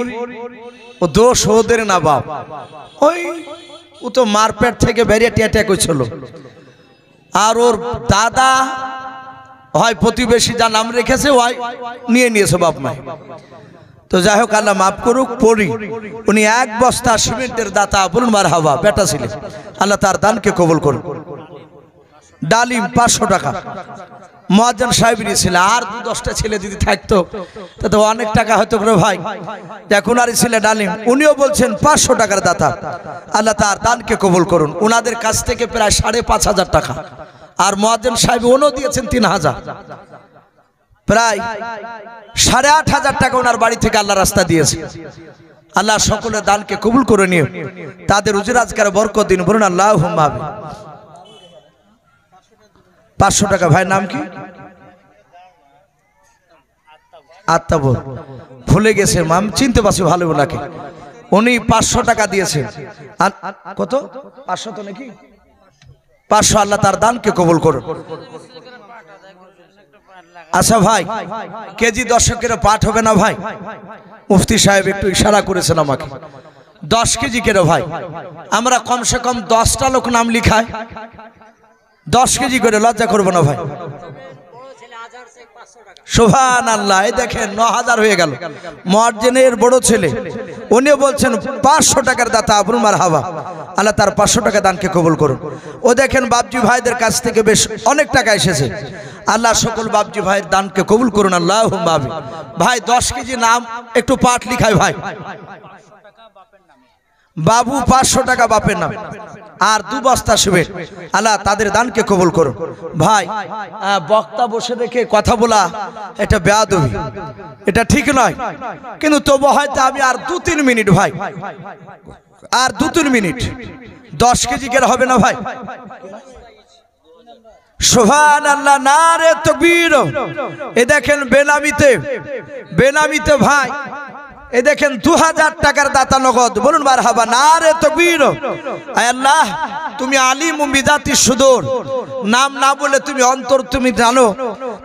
ও দোষ ওদের না বাপ, ওই ও তো মারপেট থেকে বেরিয়ে টেটে কইছিল। আর ওর দাদা হয় প্রতিবেশী যা নাম রেখেছে ওই নিয়ে নিয়েছে বাপ মাই। তো যাই হোক আল্লাহ মাফ করুক। পরি উনি 1 বস্তা সিমেন্টের দাতা। বলুন মারহাবা। বেটা ছিলেন, আল্লাহ তার দানকে কবুল করুন। ডালিম 500 টাকা মুয়াজ্জিন সাহেবেরই ছিল, আর 2-10টা ছেলে যদি থাকতো তাতে অনেক টাকা হতো রে ভাই। এখন আর ছিল ডালিম, উনিও বলছেন 500 টাকার দাতা। আল্লাহ তার দানকে কবুল করুন। ওনাদের কাছ থেকে প্রায় 5,500 টাকা, আর মুয়াজ্জিন সাহেব উনিও দিয়েছেন 3000, প্রায় 8,500 টাকা ওনার বাড়ি থেকে আল্লাহ রাস্তা দিয়েছে। আল্লাহ সকলের দানকে কবুল করে নিয়ে তাদের রুজি রোজগারে বরকত দিন। বলুন আল্লাহুম্মা আমিন। 500 টাকা। ভাই নাম কি? আত্তাবর, ভুলে গেছে মাম, চিনতে পারছি ভালো ওনাকে। উনি 500 টাকা দিয়েছেন। কত? 500 তো নাকি? 500। আল্লাহ তার দানকে কবুল করুন। আচ্ছা ভাই, কেজি 10 করে পাঠ হবে না ভাই? মুফতি সাহেব একটু ইশারা করেছেন আমাকে। 10 কেজি করে ভাই, আমরা কমসে কম 10টা লোক নাম লিখাই, 10 কেজি করে, লজ্জা করবো না ভাই। সুবহানাল্লাহ। এই দেখেন 9000 হয়ে গেল। মুয়াজ্জিনের বড় ছেলে উনিও বলছেন 500 টাকার দাতা। বলুন মারহাবা। আল্লাহ তার 500 টাকা দানকে কবুল করুন। ও দেখেন বাপজি ভাইদের কাছ থেকে বেশ অনেক টাকা এসেছে। আল্লাহ সকল বাপজি ভাইয়ের দানকে কবুল করুন। আল্লাহুম্মা আমিন। ভাই 10 কেজি নাম একটু পাঠ লিখাই ভাই। বাবু 500 টাকা বাপের নাম, আর 2 বস্তা সিমেন্ট। আল্লাহ তাদের দানকে কবুল করুন। ভাই বক্তা বসে দেখে কথা বলা এটা বেয়াদবি, এটা ঠিক নয়, কিন্তু তবু হয়তো আমি আর 2-3 মিনিট ভাই, আর 2-3 মিনিট 10 কেজি কেন হবে না ভাই? সুবহানাল্লাহ, নারে তাকবীর। এ দেখেন বেনামিতে ভাই, এ দেখেন 2000 টাকার দাতা নগদ। বলুন মারহাবা। নারে তাকবীর। আয় আল্লাহ, তুমি আলিম বিজাতি সুদূর, নাম না বলে তুমি অন্তর তুমি জানো,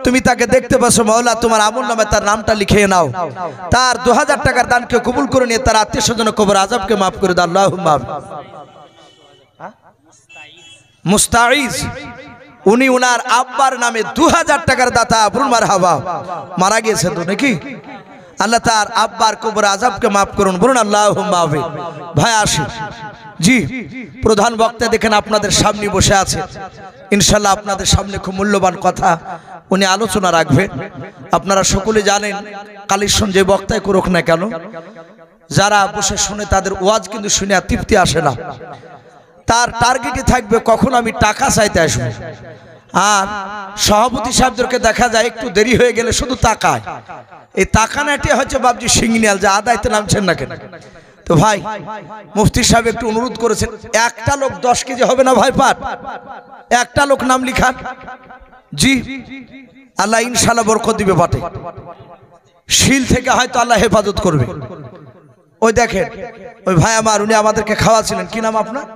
তুমি তাকে দেখতে পাচ্ছো। মাওলা তোমার আমলনামায় তার নামটা লিখে নাও, তার 2000 টাকার দানকে কবুল করে নিয়ে তার আত্মীয় স্বজন কবর আযাবকে মাফ করে দাও। আল্লাহুম্মা আমিন। মুস্তাঈজ উনি উনার আব্বার নামে 2000 টাকার দাতা। বলুন মারহাবা। মারা গিয়েছে তো নাকি? আল্লাহ তার আব্বার কবর আযাবকে মাফ করুন, বলুন আল্লাহুম্মা আমিন। ভাই আসি জি, প্রধান বক্তা দেখেন আপনাদের সামনে বসে আছে, ইনশাআল্লাহ আপনাদের সামনে খুব মূল্যবান কথা উনি আলোচনা রাখবেন। আপনারা সকলে জানেন কালেকশন যে বক্তাই করুক না কেন, যারা বসে শুনে তাদের ওয়াজ কিন্তু শুনে আর তৃপ্তি আসে না। তার টার্গেটই থাকবে কখন আমি টাকা চাইতে আসবো। আর সভাপতি সাহেবদেরকে দেখা যায় একটু দেরি হয়ে গেলে শুধু তাকায়, এই তাকানাটি হচ্ছে বাবজি সিগন্যাল যে আদায়তে নামছেন না কেন। তো ভাই মুফতি সাহেব একটু অনুরোধ করেছেন, একটা লোক 10 কেজি হবে না ভাই পাট, একটা লোক নাম লিখান। জি আল্লাহ ইনশাআল্লাহ বরকত দিবে পাটে, শিল থেকে হয়তো আল্লাহ হেফাজত করবে। ওই দেখেন ওই ভাই আমার, উনি আমাদেরকে খাওয়াছিলেন, কি নাম আপনার?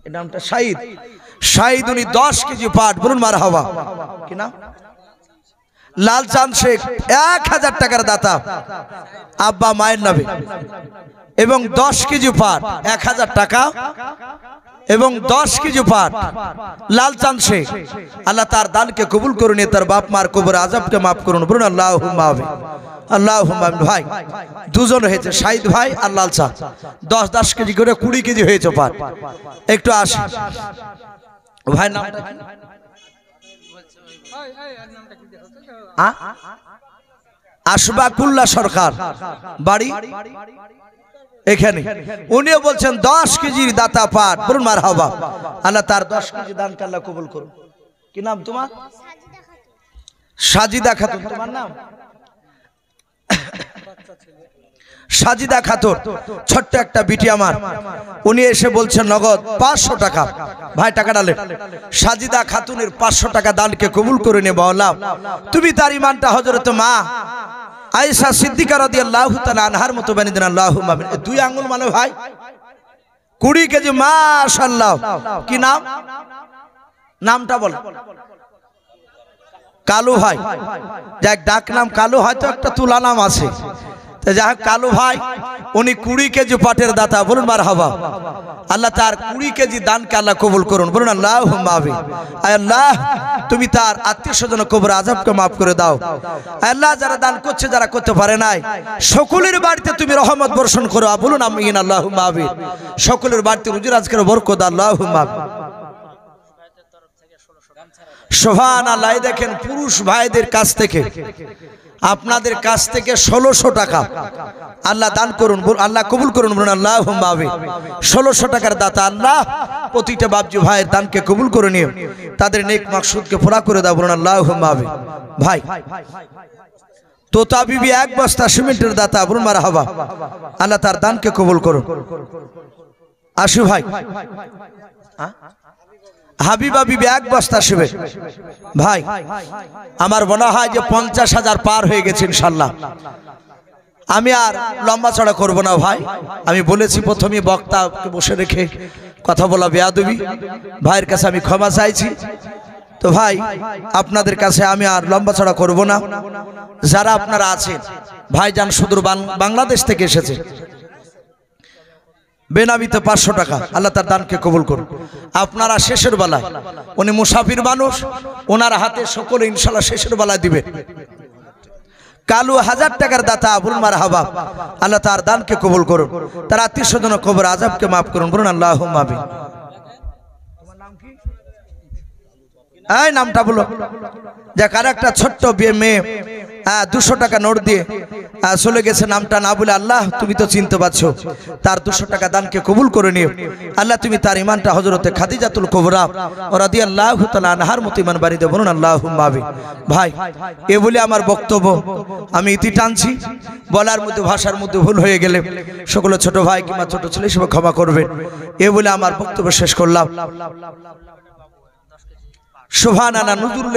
এই নামটা শাহিদ। শাহিদ উনি 10 কেজি পাট, বলুন মারহাবা। কি নাম? লালচাঁদ শেখ 1000 টাকার দাতা, আব্বা মায়ের নামে, এবং 10 কেজি পাট 1000 টাকা এবং 10 কেজি পাট লালচাঁদ শেখ। আল্লাহ তার দানকে কবুল করুন, তার বাপ মার কবর আযাবকে মাফ করুন, বলুন আল্লাহুম্মা আমিন। আল্লাহুম্মা আমিন। ভাই দুজন হয়েছে, শাহিদ ভাই আর লালচাঁদ, 10 কেজি করে 20 কেজি হয়েছে পাট। একটু আসি ভাই নামটা আশফাকুল্লাহ সরকার, বাড়ি এখানে। উনিও বলছেন 10 কেজির দাতা পাট, বলুন মারহাবা। আল্লাহ তার 10 কেজি দানকে আল্লাহ কবুল করুন। কি নাম তোমার? সাজিদা খাতুন। তোমার নাম? সাজিদা খাতুন, ছোট্ট একটা বিটি আমার, উনি এসে বলছেন নগদ 500 টাকা। ভাই টাকা ডালেন। সাজিদা খাতুনের 500 টাকা দানকে কবুল করে নে মাওলা। তুমি তার ঈমানটা হযরত মা আয়েশা সিদ্দিকা রাদিয়াল্লাহু তাআলা আনহার মতো বানিয়ে দেন, আল্লাহুম্মা আমিন। 2 আঙ্গুল মানে ভাই 20 কেজি, মাশাআল্লাহ। কি নাম? নামটা বল। কালু ভাই, যাক ডাক নাম কালু, হয়তো একটা তুলা নাম আছে। যাই কালু ভাই উনি 20 কেজি পাটের দাতা, বলুন মারহাবা। আল্লাহ তার 20 কেজি দানকে আল্লাহ কবুল করুন, বলুন আল্লাহুম্মা আমিন। আয় আল্লাহ তুমি তার আত্মীয় স্বজন কবর আযাবকে মাফ করে দাও। আয় আল্লাহ যারা দান করছে, যারা করতে পারে নাই, সকলের বাড়িতে তুমি রহমত বর্ষণ করো, বলুন আমিন আল্লাহুম্মা আমিন। সকলের বাড়িতে রুজি রাজকের বরকত আল্লাহুম্মা আমিন। সুবহানাল্লাহ। দেখেন পুরুষ ভাইদের কাছ থেকে, আপনাদের কাছ থেকে 1600 টাকা আল্লাহ দান করুন, আল্লাহ কবুল করুন, বলুন আল্লাহুম্মা আমিন। 1600 টাকার দাতা আল্লাহ প্রতিটা বাপজি ভাইয়ের দানকে কবুল করে নিও, তাদের নেক মাকসুদকে পুরা করে দাও, বলুন আল্লাহুম্মা আমিন। ভাই তোতা বিবি 1 বস্তা সিমেন্টের দাতা, বলুন মারহাবা। আল্লাহ তার দানকে কবুল করুন। আশু ভাই হাবিবা বিবি 1 বস্তা সিমেন্ট। ভাই আমার মনে হয় যে 50,000 পার হয়ে গেছে ইনশাআল্লাহ। আমি আর লম্বা চড়া করব না ভাই, আমি বলেছি প্রথমে বক্তাকে বসে রেখে কথা বলা বেয়াদবি, ভাইয়ের কাছে আমি ক্ষমা চাইছি। তো ভাই আপনাদের কাছে আমি আর লম্বা চড়া করব না। যারা আপনারা আছেন, ভাইজান সুদূর বাংলাদেশ থেকে এসেছে, বেনামিতে 500 টাকা, আল্লাহ তার দানকে কবুল করুন। আপনারা শেষের বেলায়, উনি মুসাফির মানুষ, ওনার হাতে সকলে ইনশাআল্লাহ শেষের বেলায় দিবে। কালু 1000 টাকার দাতা, বলুন মারহাবা। আল্লাহ তার দানকে কবুল করুন, তার আত্মীয় স্বজন কবর আযাবকে মাফ করুন, বলুন আল্লাহুম্মা আমিন। এই নামটা বলো। যাক আর একটা ছোট্ট মেয়ে 200 টাকা নোট দিয়ে চলে গেছে, নামটা না বলে আল্লাহ তুমি তো চিনতে পারছো, তার 200 টাকা দানকে কবুল করে নিও। আল্লাহ তুমি তার ঈমানটা হযরতে খাদিজাতুল কুবরা রাদিয়াল্লাহু তাআলা আনহার মতো ঈমান বাড়িয়ে দাও, বলুন আল্লাহুম্মা আমিন। ভাই এ বলে আমার বক্তব্য আমি ইতি টানছি, বলার মধ্যে ভাষার মধ্যে ভুল হয়ে গেলে সকলে ছোট ভাই কিংবা ছোট ছেলে হিসেবে ক্ষমা করবেন। এ বলে আমার বক্তব্য শেষ করলাম। সুবহানাল্লাহ। নজরুল